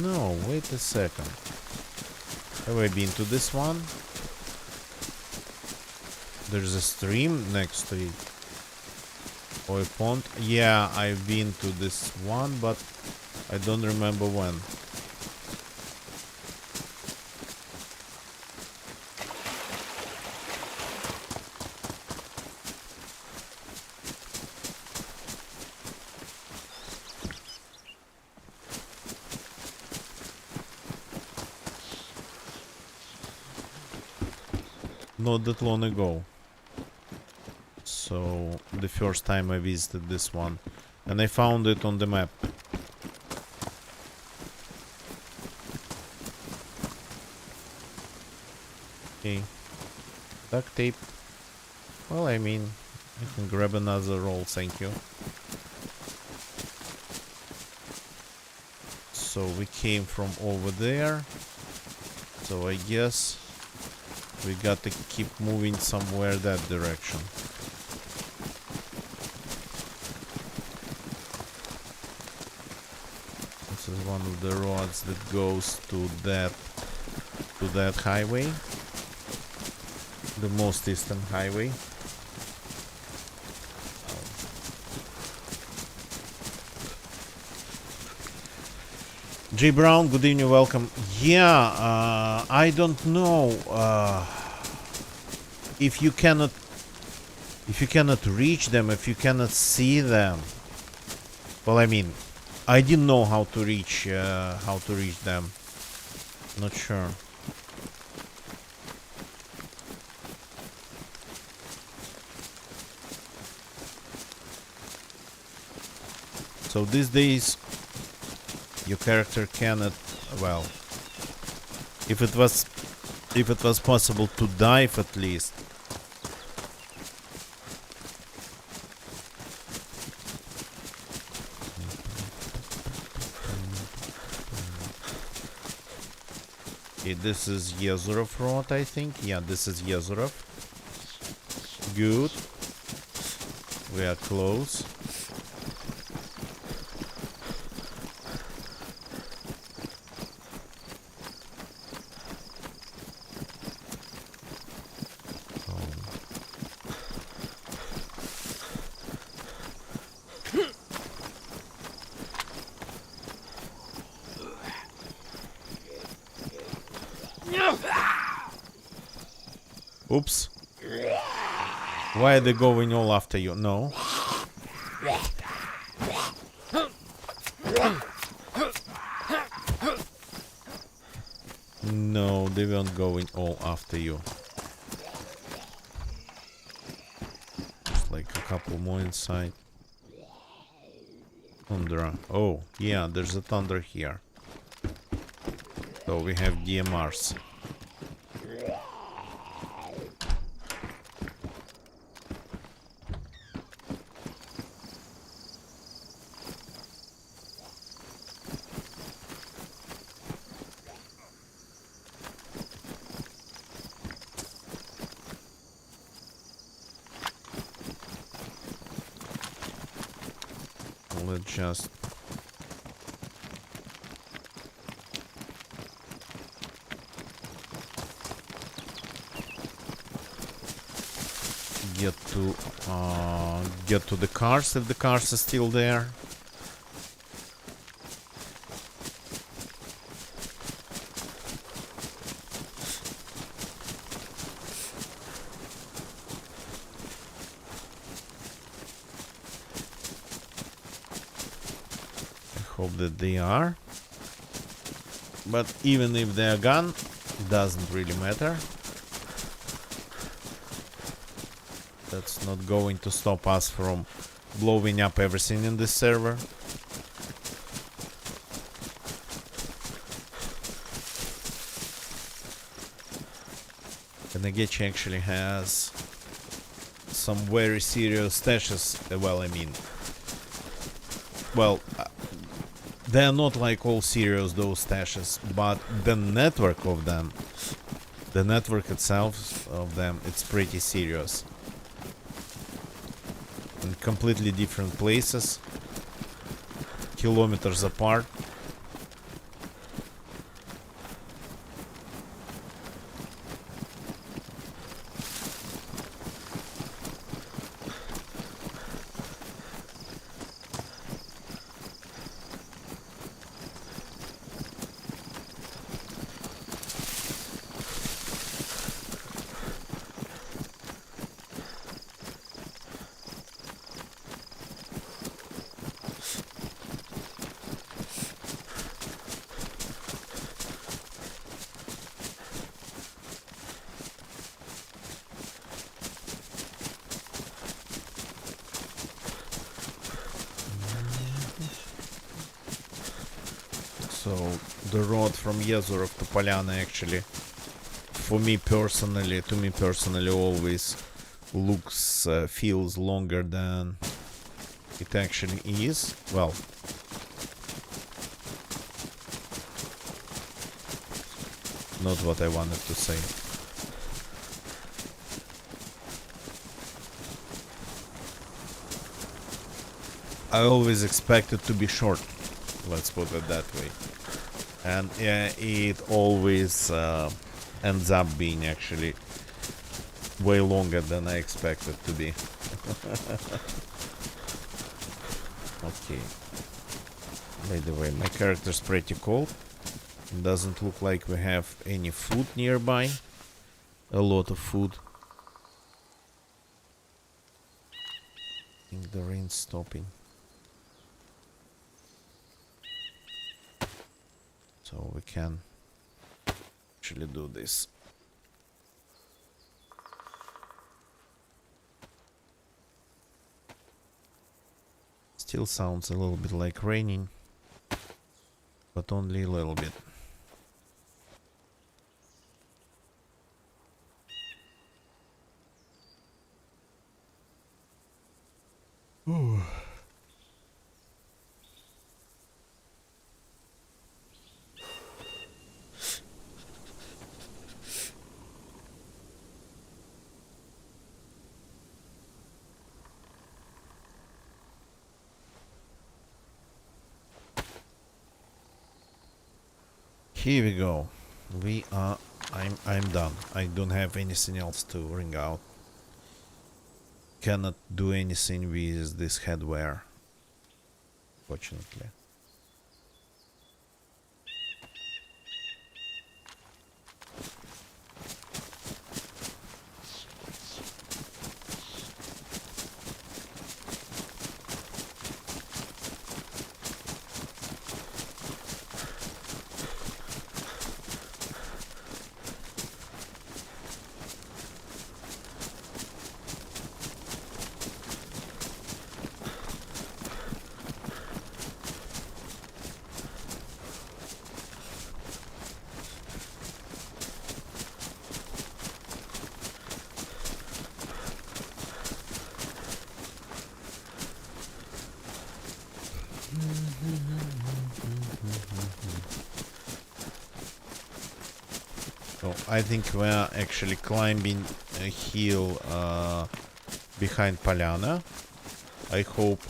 No, wait a second. Have I been to this one? There's a stream next to it. Or a pond. Yeah, I've been to this one, but I don't remember when. Not that long ago. So the first time I visited this one, and I found it on the map. Okay, duct tape. Well, I mean, I can grab another roll, thank you. So we came from over there. So I guess we got to keep moving somewhere that direction. This is one of the roads that goes to that highway, the most eastern highway. J Brown, good evening, welcome. Yeah, I don't know if you cannot reach them, if you cannot see them. Well, I mean, I didn't know how to reach them. Not sure. So these days your character cannot, well, if it was possible to dive at least. Okay, this is Yezurov Road, I think. Yeah, this is Yezurov. Good. We are close. Oops. Why are they going all after you? No. No, they weren't going all after you. Just like a couple more inside. Tundra. Oh, yeah, there's a thunder here. So we have DMRs. let's just get to the cars if the cars are still there. Hope that they are, but even if they are gone, it doesn't really matter. That's not going to stop us from blowing up everything in this server. Nagachi actually has some very serious stashes. They are not like all serious, those stashes, but the network of them, the network itself of them, it's pretty serious. In completely different places, kilometers apart. So the road from Yezorov to Polyana actually, to me personally, always looks, feels longer than it actually is. Well, not what I wanted to say. I always expect it to be short, let's put it that way. And yeah, it always ends up being actually way longer than I expected to be. Okay. By the way, my character's pretty cold. It doesn't look like we have any food nearby. A lot of food. I think the rain's stopping. So we can actually do this. Still sounds a little bit like raining, but only a little bit. Ooh. Here we go. I'm done. I don't have anything else to ring out. Cannot do anything with this headwear, fortunately. So I think we are actually climbing a hill behind Polyana. I hope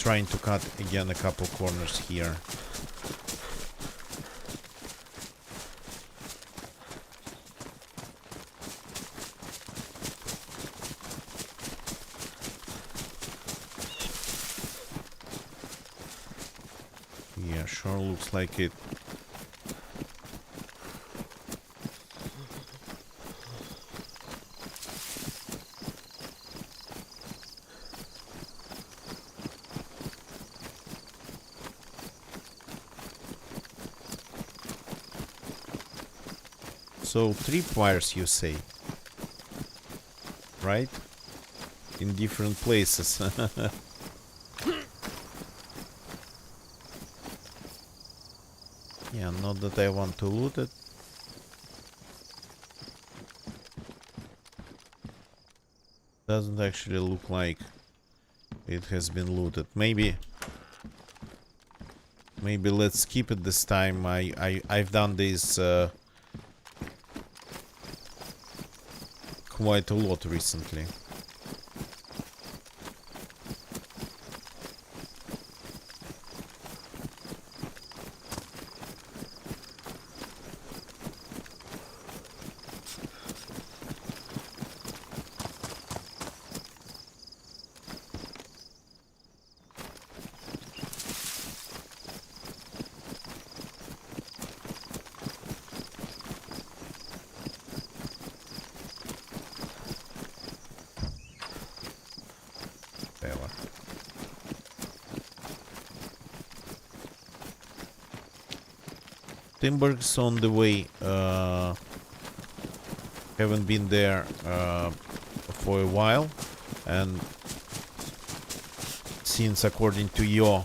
trying to cut again a couple corners here. Yeah, sure looks like it. So tripwires, you say, right? In different places. Yeah, not that I want to loot it. Doesn't actually look like it has been looted. Maybe let's skip it this time. I've done this quite a lot recently. Timber's on the way. Haven't been there for a while, and since according to your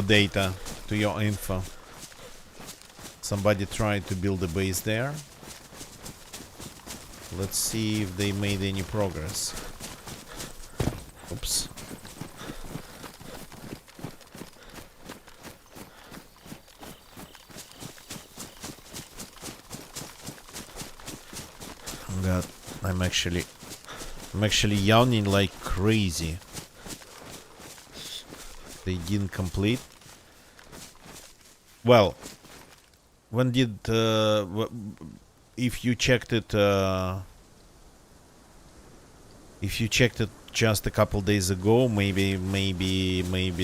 data, to your info, somebody tried to build a base there. Let's see if they made any progress. Oops. God, I'm actually yawning like crazy. They didn't complete. Well, when did if you checked it just a couple days ago, maybe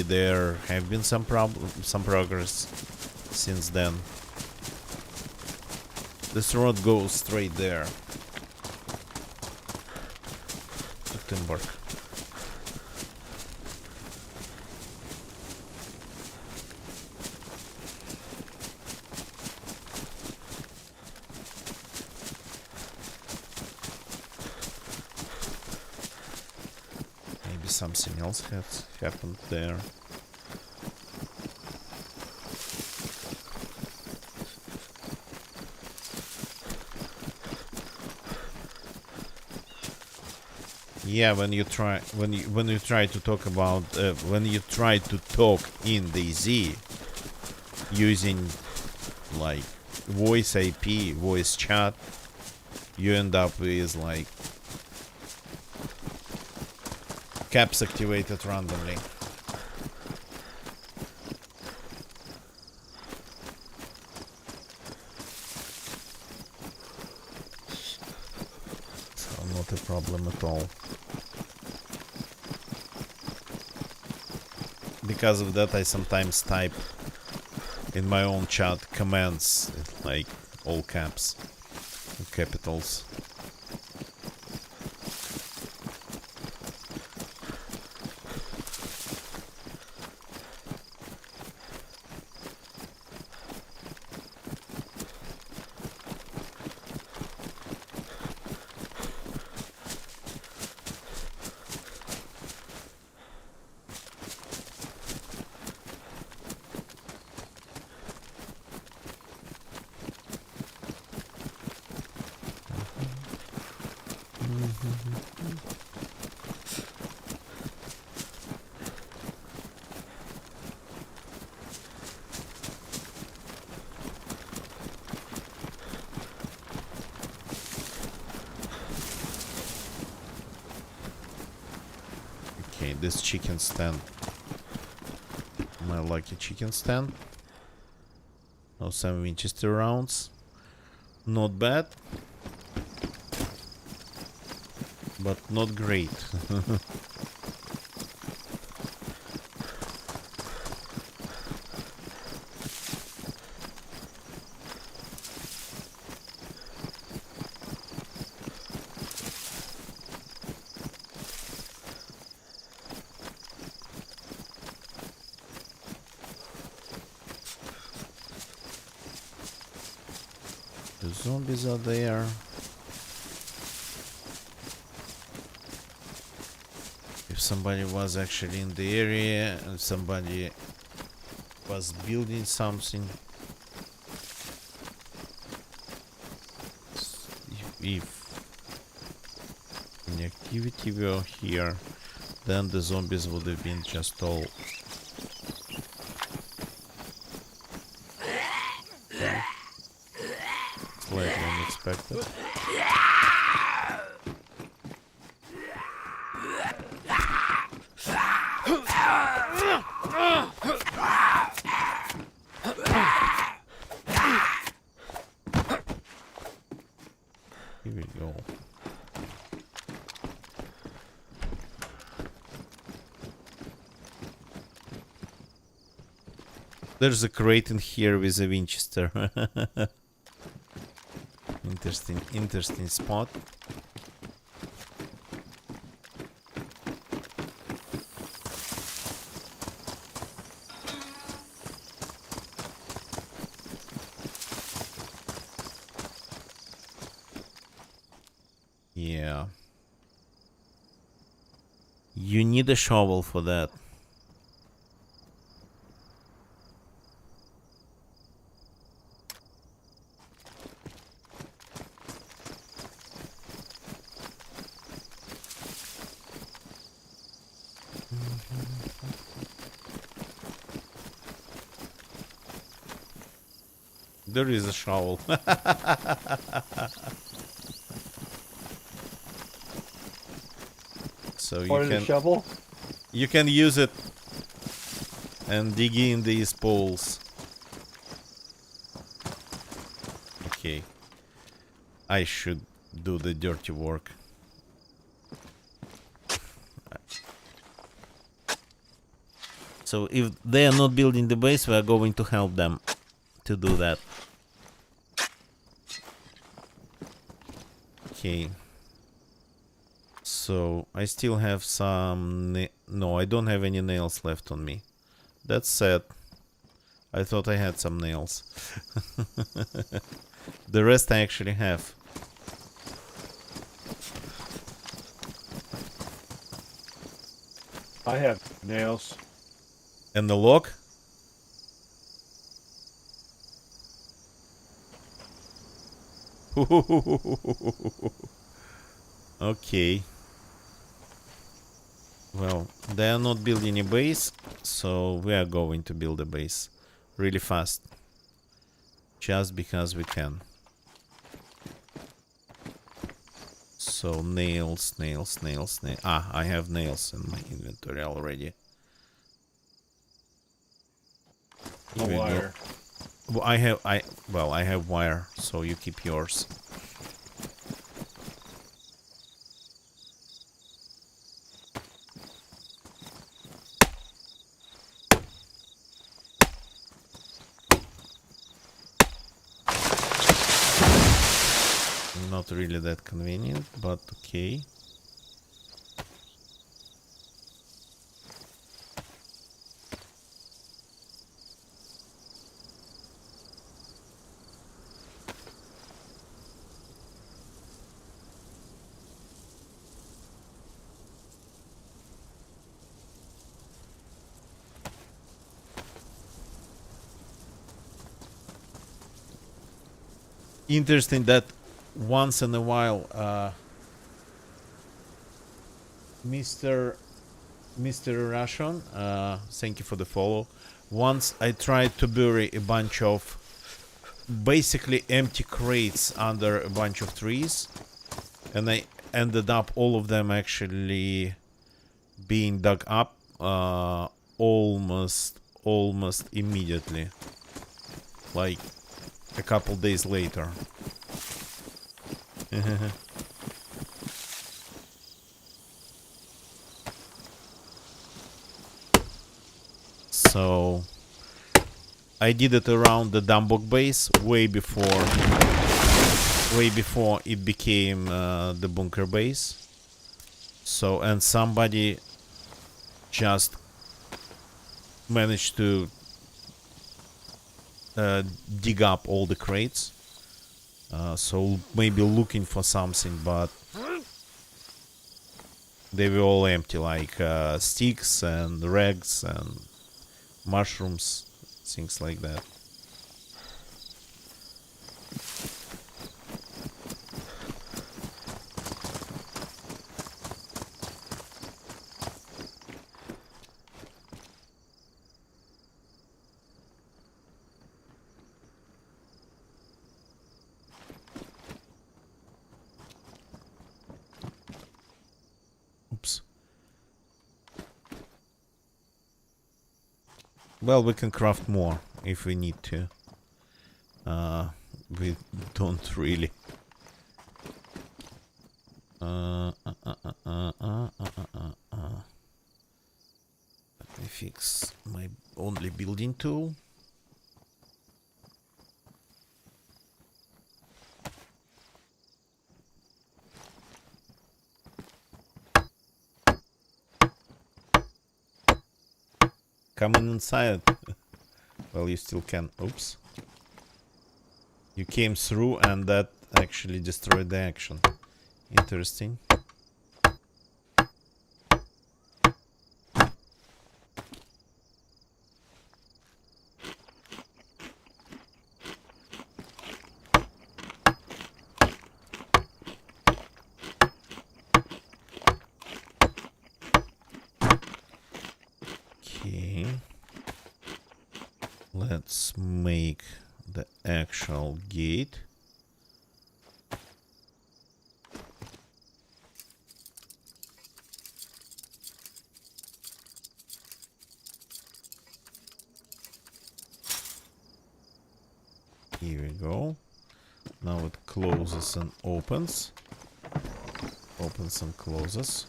there have been some progress since then. This road goes straight there to Timber. Maybe something else has happened there. Yeah, when you try to talk about when you try to talk in DayZ using like voice IP, voice chat, you end up with like caps activated randomly. So not a problem at all. Because of that, I sometimes type in my own chat commands like all caps, capitals. Okay, this chicken stand like a chicken stand. Oh, some Winchester rounds. Not bad. But not great. The zombies are there. If somebody was actually in the area and somebody was building something. If any activity were here, then the zombies would have been just all slightly unexpected. Here we go. There's a crate in here with a Winchester. Interesting spot. Yeah. You need a shovel for that. There is a shovel. So you can use it and dig in these poles. Okay. I should do the dirty work. So if they are not building the base, we are going to help them to do that. Okay. So I still have some... No, I don't have any nails left on me. That's sad. I thought I had some nails. The rest I actually have. I have nails. And the log? Okay. Well, they are not building a base, so we are going to build a base really fast. Just because we can. So nails. Ah, I have nails in my inventory already. Here we go. Wire. Well, I have wire, so you keep yours. Not really that convenient, but okay. Interesting that once in a while Mr. Russian, thank you for the follow. Once I tried to bury a bunch of basically empty crates under a bunch of trees, and I ended up all of them actually being dug up. Almost almost immediately. Like a couple days later. So I did it around the Dumbok base way before it became the bunker base. So, and somebody just managed to dig up all the crates. So maybe looking for something, but they were all empty, like sticks and rags and mushrooms, things like that. Oops. Well, we can craft more if we need to. We don't really. Let me fix my only building tool. Coming inside. Well, you still can. Oops. You came through and that actually destroyed the action. Interesting. Okay. Let's make the actual gate. Here we go. Now it closes and opens. Opens and closes.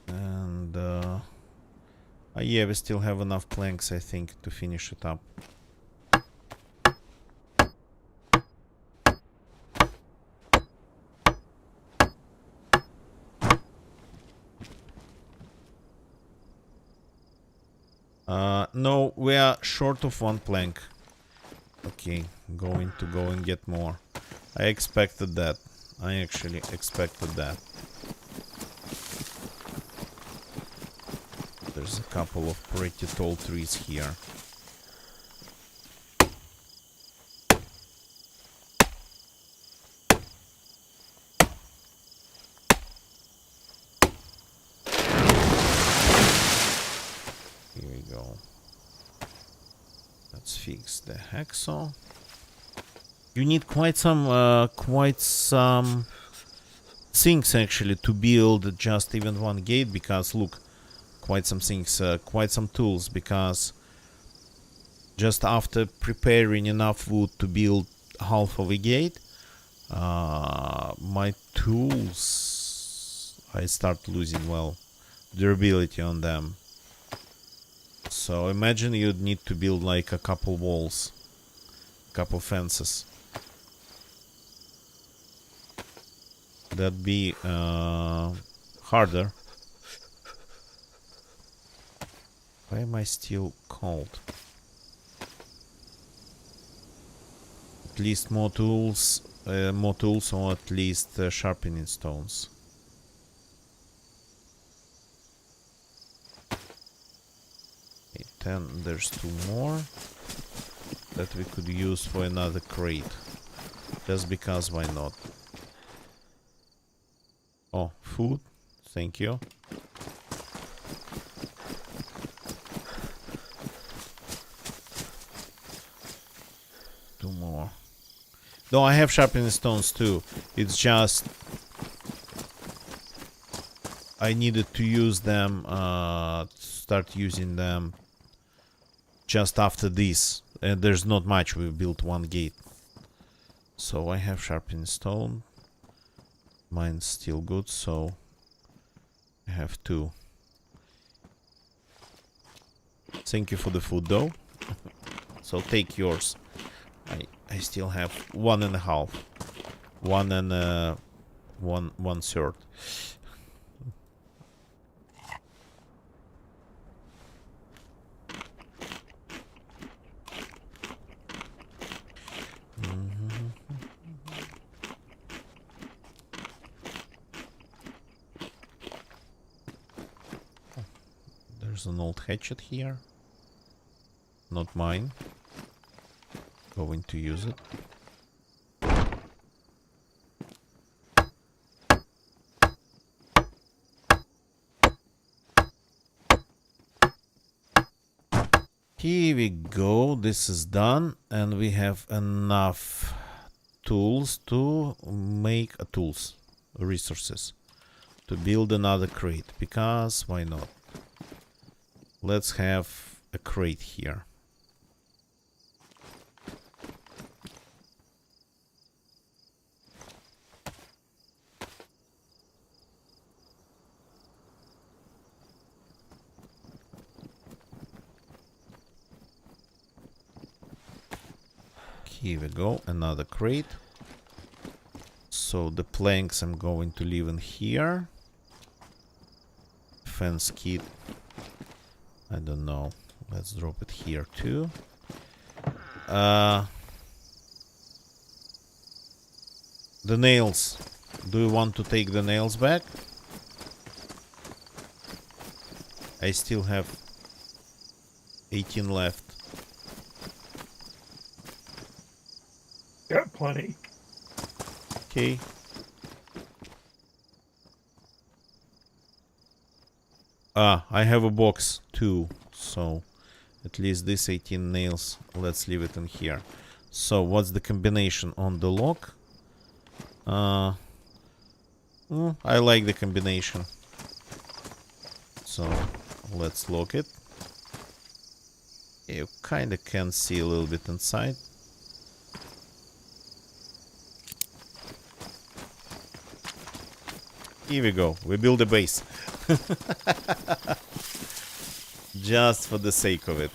And yeah, we still have enough planks, I think, to finish it up. No, we are short of one plank. Okay, going to go and get more. I expected that. I actually expected that. There's a couple of pretty tall trees here. Here we go. Let's fix the hacksaw. You need quite some things actually to build just even one gate, because look, quite some things, quite some tools, because just after preparing enough wood to build half of a gate, my tools, I start losing, well, durability on them. So imagine you'd need to build like a couple walls, couple fences. That'd be harder. Why am I still cold? At least more tools, or at least sharpening stones. Okay, 10. There's 2 more that we could use for another crate. Just because, why not? Oh, food. Thank you. More. No, I have sharpening stones too. It's just I needed to use them, start using them just after this. And there's not much, we built one gate. So I have sharpening stone. Mine's still good, so I have 2. Thank you for the food though. So take yours. I still have 1.5. 1 1/3. There's an old hatchet here. Not mine. Going to use it. Here we go. This is done, and we have enough tools to make resources to build another crate, because why not? Let's have a crate here. Here we go, another crate. So the planks I'm going to leave in here. Fence kit, I don't know. Let's drop it here too. The nails. Do you want to take the nails back? I still have 18 left. Got plenty. Okay. I have a box too, so at least this 18 nails, let's leave it in here. So what's the combination on the lock? I like the combination. So let's lock it. You kinda can see a little bit inside. Here we go. We build a base. Just for the sake of it.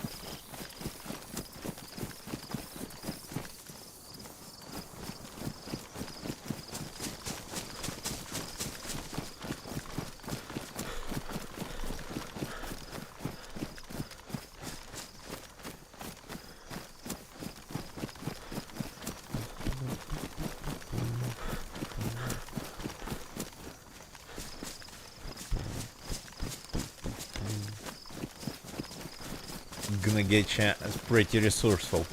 Gnagetcha is pretty resourceful.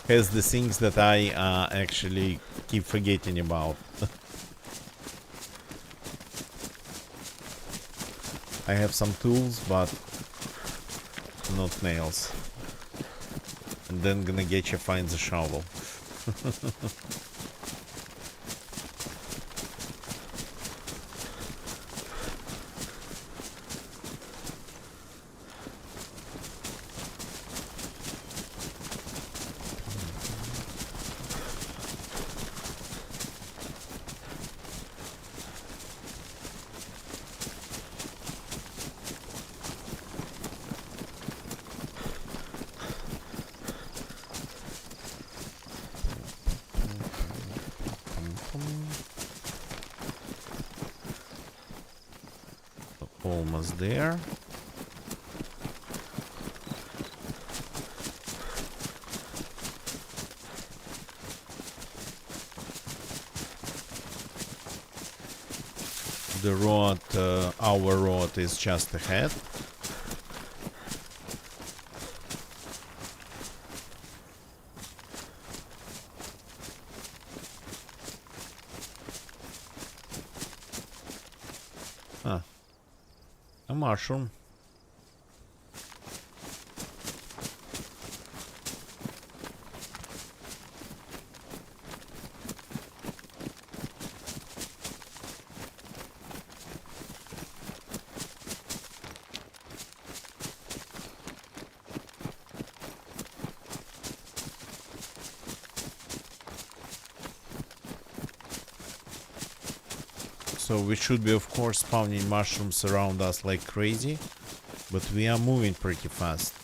Has the things that I actually keep forgetting about. I have some tools, but not nails. And then Gnagetcha finds a shovel. Almost there. The road, our road is just ahead. Ah, a mushroom. So we should be, of course, spawning mushrooms around us like crazy, but we are moving pretty fast.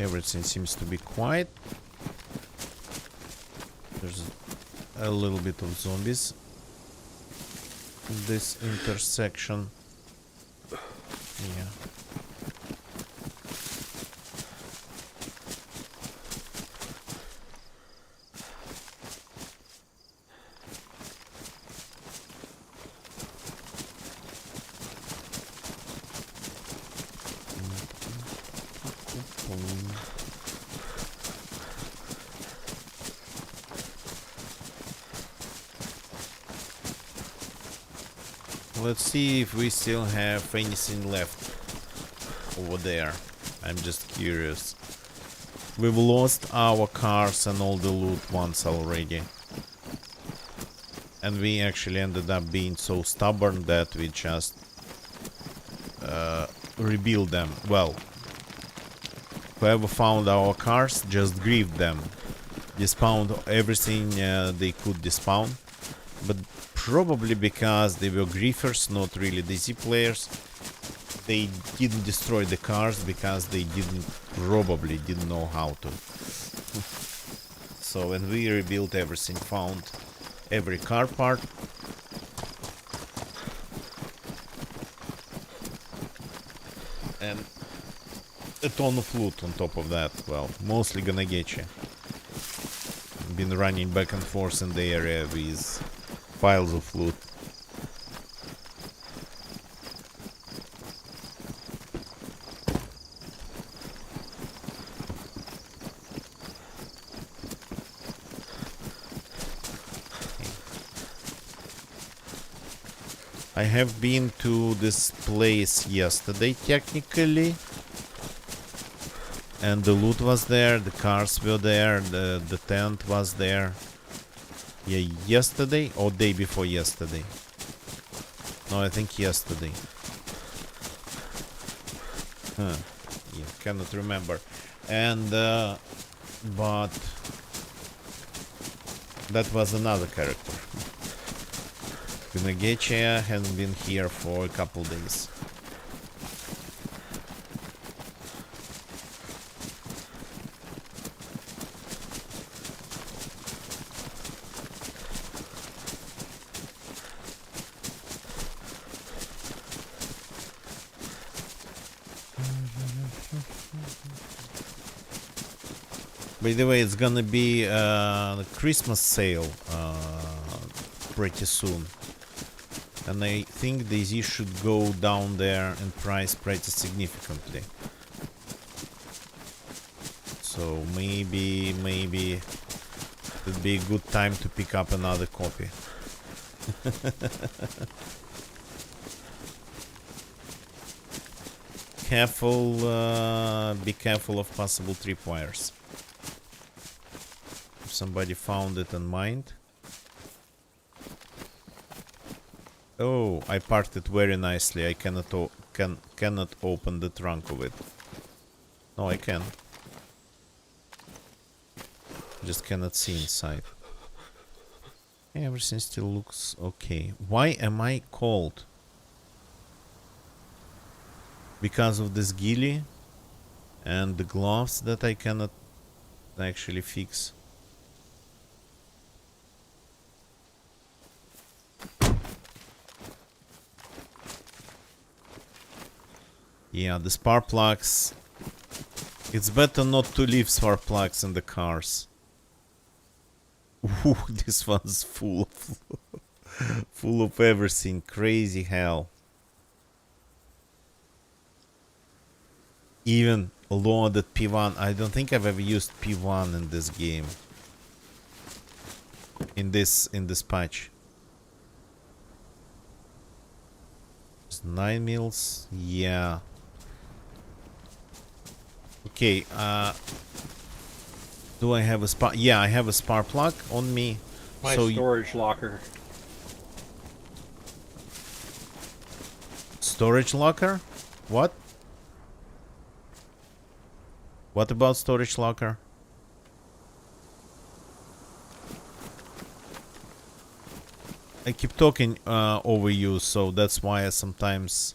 Everything seems to be quiet. There's a little bit of zombies in this intersection. Yeah. Let's see if we still have anything left over there. I'm just curious. We've lost our cars and all the loot once already. And we actually ended up being so stubborn that we just rebuild them. Well, whoever found our cars just grieved them. Despawned everything they could despawn. But probably because they were griefers, not really DZ players, they didn't destroy the cars because they probably didn't know how to. So when we rebuilt everything, found every car part, and a ton of loot on top of that. Well, mostly gonna get you. Been running back and forth in the area with piles of loot. I have been to this place yesterday, technically. And the loot was there, the cars were there, the tent was there. Yeah, yesterday or day before yesterday. No, I think yesterday. Huh. Yeah, cannot remember. And, but that was another character. Gunagecha hasn't been here for a couple days. By the way, it's gonna be the Christmas sale pretty soon. And I think DayZ should go down there in price pretty significantly. So maybe it'd be a good time to pick up another copy. Careful, be careful of possible tripwires. If somebody found it and mined. Oh, I parked it very nicely. I cannot open the trunk of it. No, I can. Just cannot see inside. Everything still looks okay. Why am I cold? Because of this ghillie and the gloves that I cannot actually fix. Yeah, the spark plugs. It's better not to leave spark plugs in the cars. Ooh, this one's full of everything. Crazy hell. Even loaded P1. I don't think I've ever used P1 in this game. In this patch. 9 mils, yeah. Okay, do I have a spark? Yeah, I have a spark plug on me. My So storage locker. storage locker? What? What about storage locker? I keep talking over you, so that's why I sometimes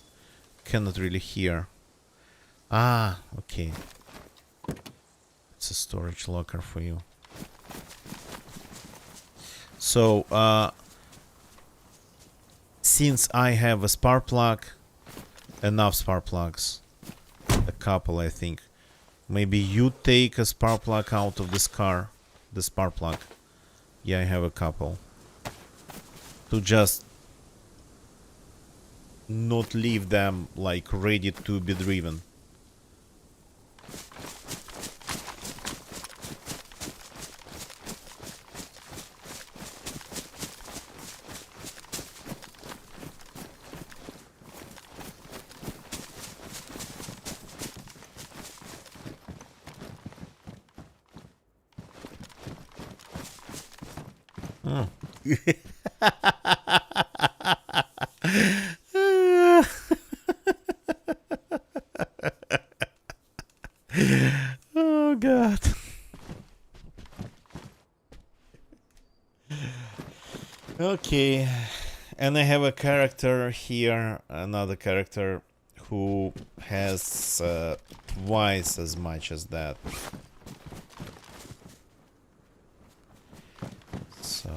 cannot really hear. Ah, okay. It's a storage locker for you. So, since I have a spark plug, enough spark plugs, a couple I think. Maybe you take a spark plug out of this car, the spark plug. Yeah, I have a couple. To just not leave them like ready to be driven. Oh god. Okay. And I have a character here, another character who has twice as much as that. So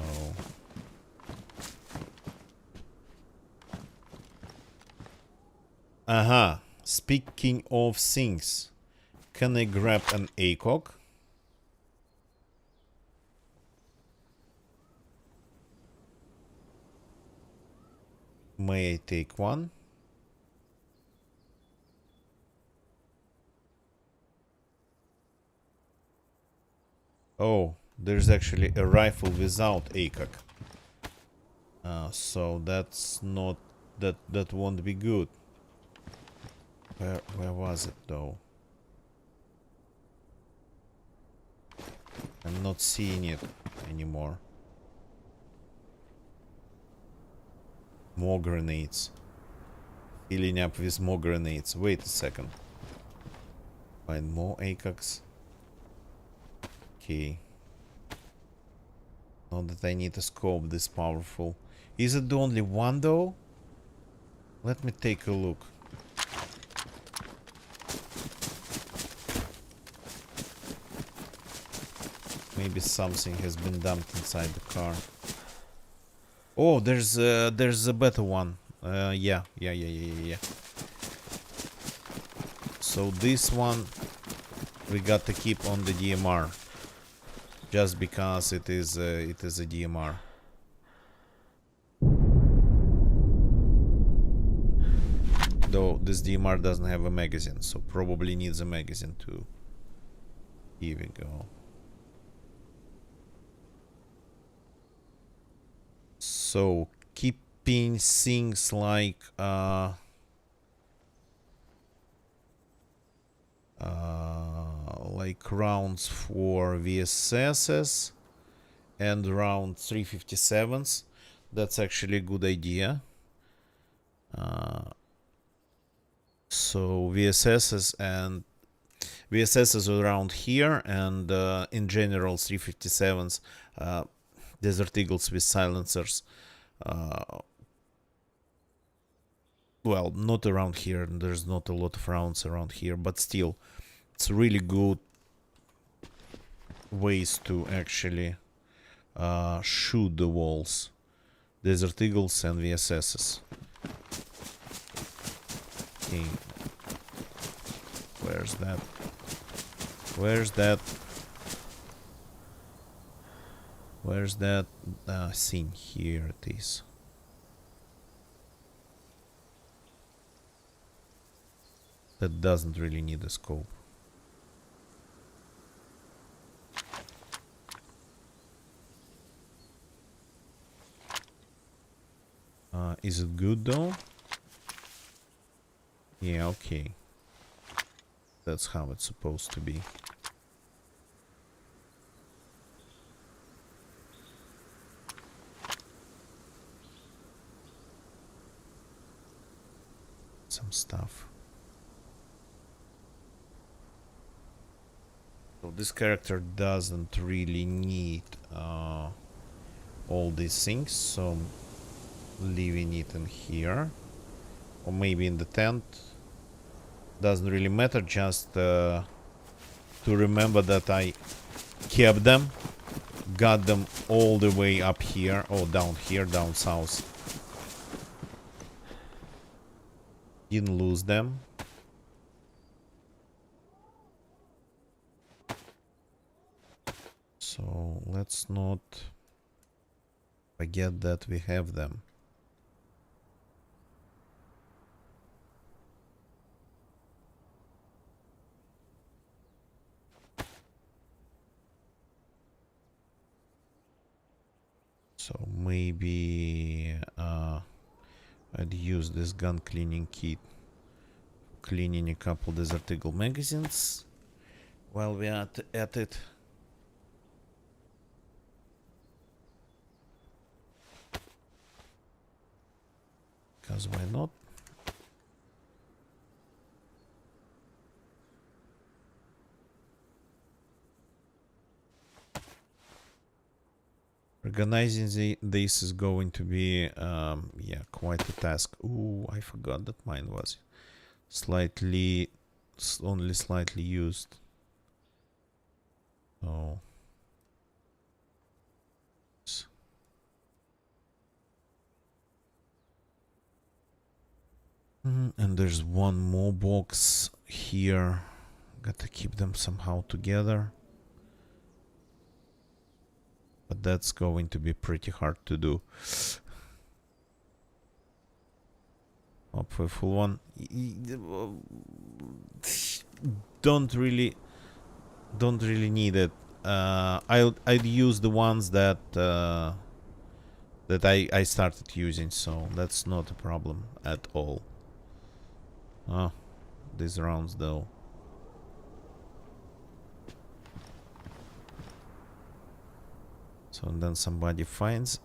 speaking of things, can I grab an ACOG? May I take one? Oh, there's actually a rifle without ACOG. So that's not... that won't be good. Where was it though? I'm not seeing it anymore. More grenades. Filling up with more grenades. Wait a second. Find more ACOGs. Okay. Not that I need a scope this powerful. Is it the only one though? Let me take a look. Maybe something has been dumped inside the car. Oh, there's a better one. Yeah. So this one we got to keep on the DMR, just because it is a DMR. Though this DMR doesn't have a magazine, so probably needs a magazine too. Here we go. So keeping things like rounds for VSSs and round 357s, that's actually a good idea. So VSSs around here, and in general 357s, Desert Eagles with silencers. Well, not around here, there's not a lot of rounds around here, but still, it's really good ways to actually shoot the walls. Desert Eagles and VSSs. Okay. Where's that? Where's that? Where's that scene? Here it is. That doesn't really need a scope. Is it good though? Yeah, okay. That's how it's supposed to be. Some stuff. So this character doesn't really need all these things, so leaving it in here. Or maybe in the tent. Doesn't really matter, just to remember that I kept them. Got them all the way up here. Oh, down here, down south. Didn't lose them. So let's not forget that we have them. So maybe I'd use this gun cleaning kit, cleaning a couple Desert Eagle magazines while we're at it. Because why not? Organizing this is going to be, yeah, quite a task. Ooh, I forgot that mine was slightly, only slightly used. Oh. And there's one more box here. Gotta keep them somehow together. But that's going to be pretty hard to do. Up for a full one. Don't really need it. I'd use the ones that I started using, so that's not a problem at all. Oh, these rounds though. So and then somebody finds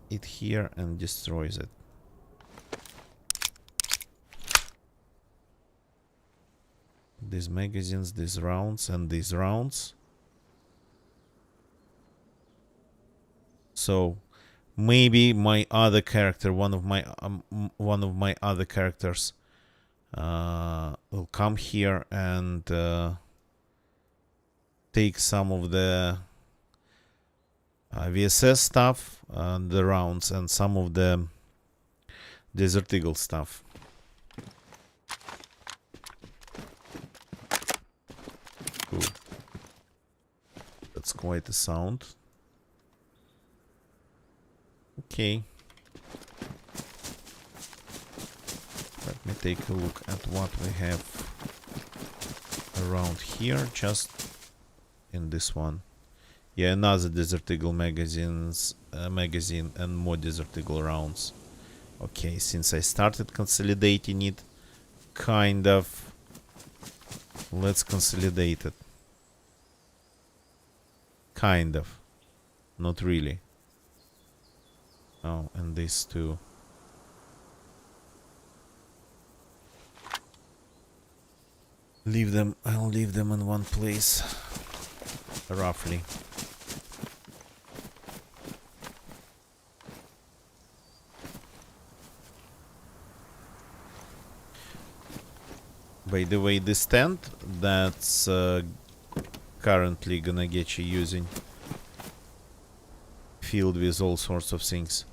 it here and destroys it. These magazines, these rounds, and these rounds. So maybe my other character, one of my other characters, will come here and take some of the VSS stuff, the rounds, and some of the Desert Eagle stuff. Cool. That's quite a sound. Okay. Let me take a look at what we have around here, just in this one. Yeah, another Desert Eagle magazine and more Desert Eagle rounds. Okay, since I started consolidating it, kind of, let's consolidate it. Kind of. Not really. Oh, and these two. I'll leave them in one place. Roughly. By the way, this tent that's currently gonna get you using, filled with all sorts of things.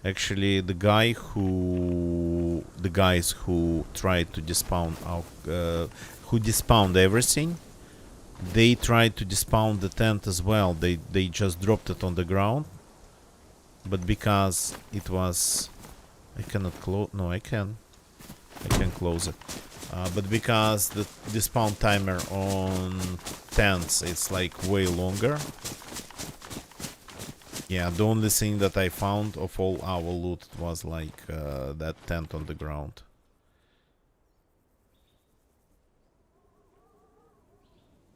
Actually, the guys who tried to despawn who despawned everything, they tried to despawn the tent as well. They just dropped it on the ground, but because it was, I cannot close. No, I can close it. But because the despawn timer on tents it's like way longer. Yeah, the only thing that I found of all our loot was like that tent on the ground.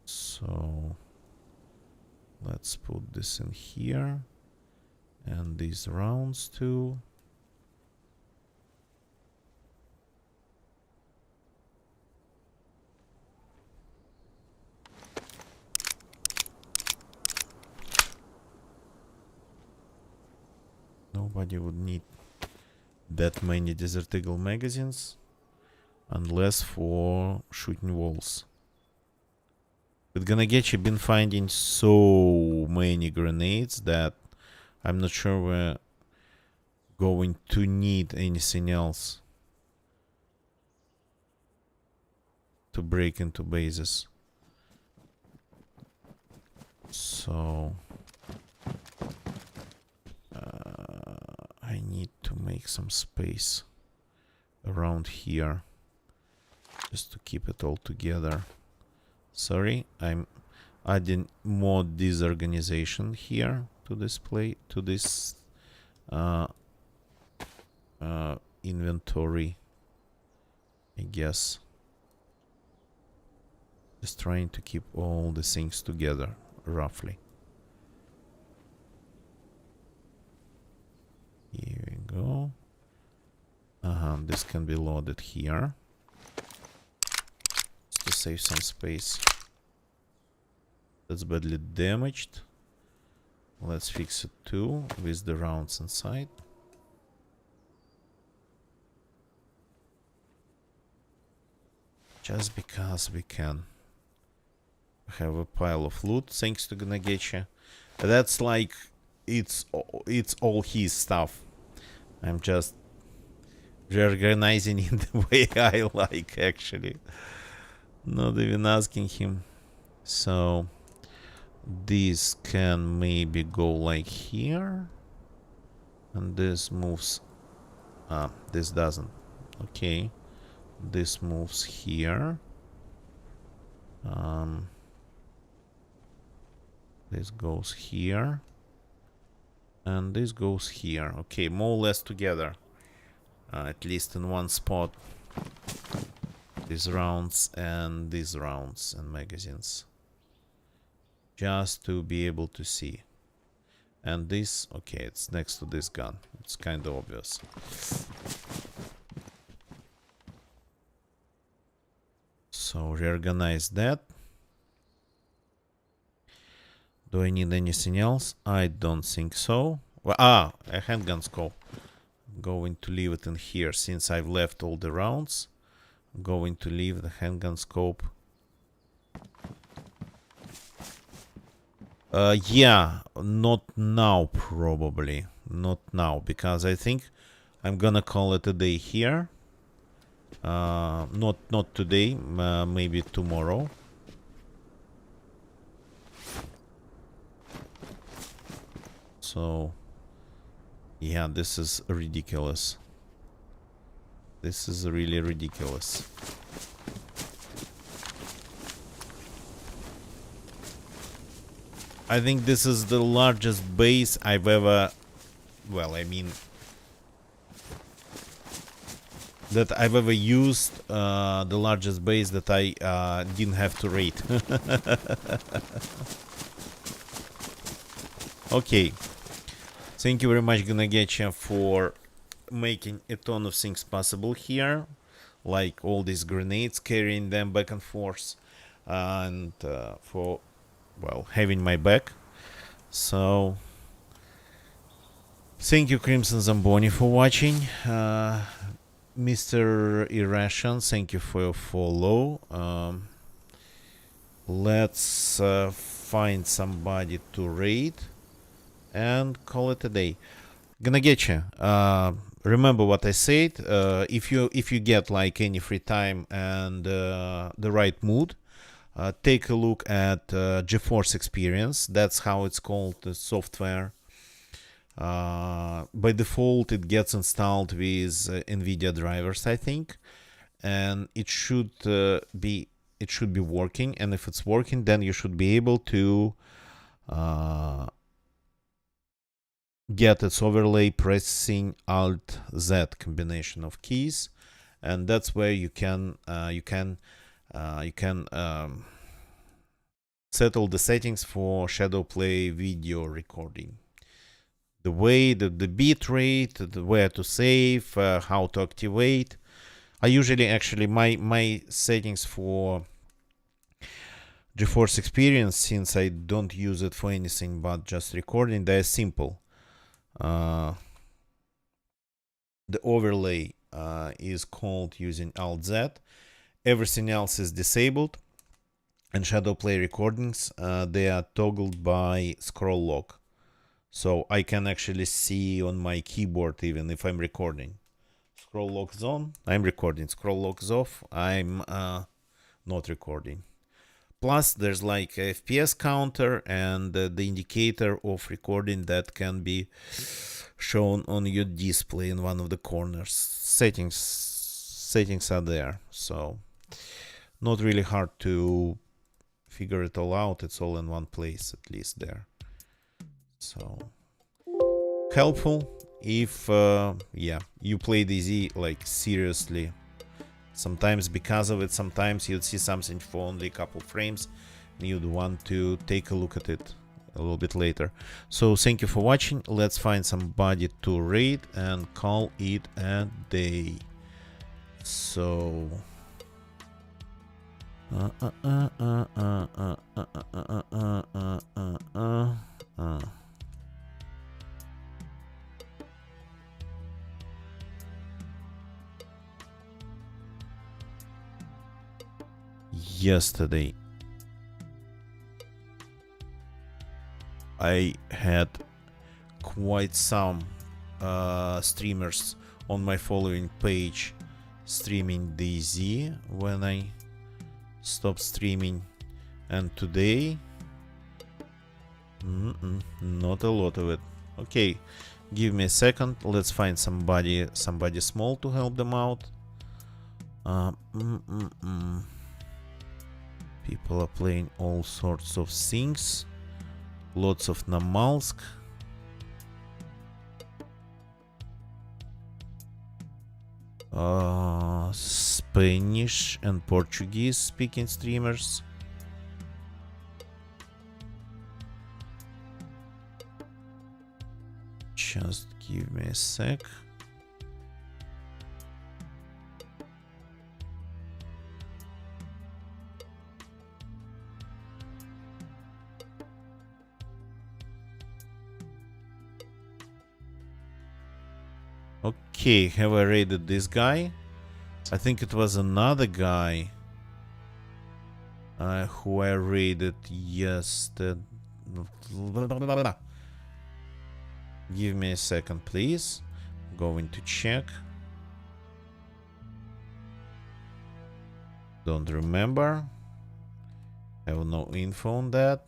So let's put this in here. And these rounds too. Nobody would need that many Desert Eagle magazines unless for shooting walls. But Ganagechi been finding so many grenades that I'm not sure we're going to need anything else to break into bases. So I need to make some space around here just to keep it all together. Sorry, I'm adding more disorganization here to this inventory, I guess. Just trying to keep all the things together roughly. Here we go. This can be loaded here to save some space. That's badly damaged. Let's fix it too with the rounds inside. Just because we can. We have a pile of loot thanks to Ganagechi. That's like it's all his stuff. I'm just reorganizing in the way I like, actually. Not even asking him. So this can maybe go like here. And this moves. This doesn't. Okay. This moves here. This goes here. And this goes here. Okay, more or less together. At least in one spot. These rounds and magazines. Just to be able to see. And this, okay, it's next to this gun. It's kind of obvious. So reorganize that. Do I need anything else? I don't think so. Well, a handgun scope. I'm going to leave it in here since I've left all the rounds. I'm going to leave the handgun scope. Yeah, not now probably. Not now, because I think I'm gonna call it a day here. Not today, maybe tomorrow. So, yeah, this is ridiculous. This is really ridiculous. I think this is the largest base I've ever... Well, I mean... that I've ever used, the largest base that I didn't have to raid. Okay. Thank you very much, Ganagechi, for making a ton of things possible here. Like all these grenades, carrying them back and forth. And for, well, having my back. So... Thank you, Crimson Zamboni, for watching. Mr. Irration, thank you for your follow. Let's find somebody to raid and call it a day. Ganagechi, remember what I said. If you get like any free time and the right mood, take a look at GeForce Experience. That's how it's called, the software. By default it gets installed with NVIDIA drivers, I think, and it should be working. And if it's working, then you should be able to get its overlay pressing Alt Z combination of keys, and that's where you can settle the settings for Shadowplay video recording. The way, the bit rate, where to save, how to activate. I usually actually my settings for GeForce Experience, since I don't use it for anything but just recording, they're simple. The overlay is called using Alt Z. Everything else is disabled, and Shadowplay recordings they are toggled by scroll lock, so I can actually see on my keyboard even if I'm recording. Scroll lock's on, I'm recording. Scroll lock's off, I'm not recording. Plus, there's like a FPS counter and the indicator of recording that can be shown on your display in one of the corners. Settings are there, so not really hard to figure it all out. It's all in one place, at least there. So helpful if yeah, you play DayZ like seriously. Sometimes because of it, sometimes you'd see something for only a couple frames and you'd want to take a look at it a little bit later. So thank you for watching. Let's find somebody to raid and call it a day. So yesterday I had quite some streamers on my following page streaming DayZ when I stopped streaming, and today not a lot of it. Okay, give me a second, let's find somebody small to help them out. People are playing all sorts of things. Lots of Namalsk. Spanish and Portuguese speaking streamers. Just give me a sec. Okay, have I raided this guy? I think it was another guy who I raided yesterday. Give me a second, please. Going to check. Don't remember. Have no info on that.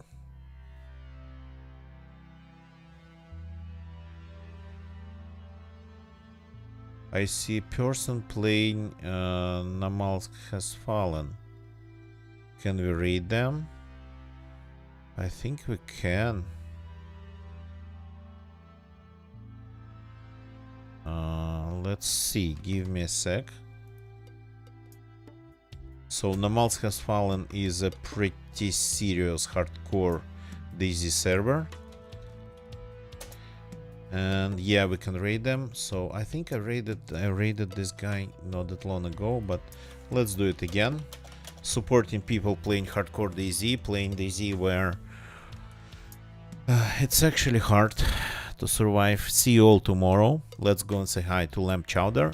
I see a person playing Namalsk Has Fallen. Can we raid them? I think we can. Let's see. Give me a sec. So Namalsk Has Fallen is a pretty serious hardcore DayZ server. And yeah, we can raid them. So I think I raided this guy not that long ago, but let's do it again. Supporting people playing hardcore DayZ, playing DayZ where it's actually hard to survive. See you all tomorrow. Let's go and say hi to Lamb Chowder.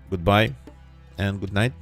Goodbye and good night.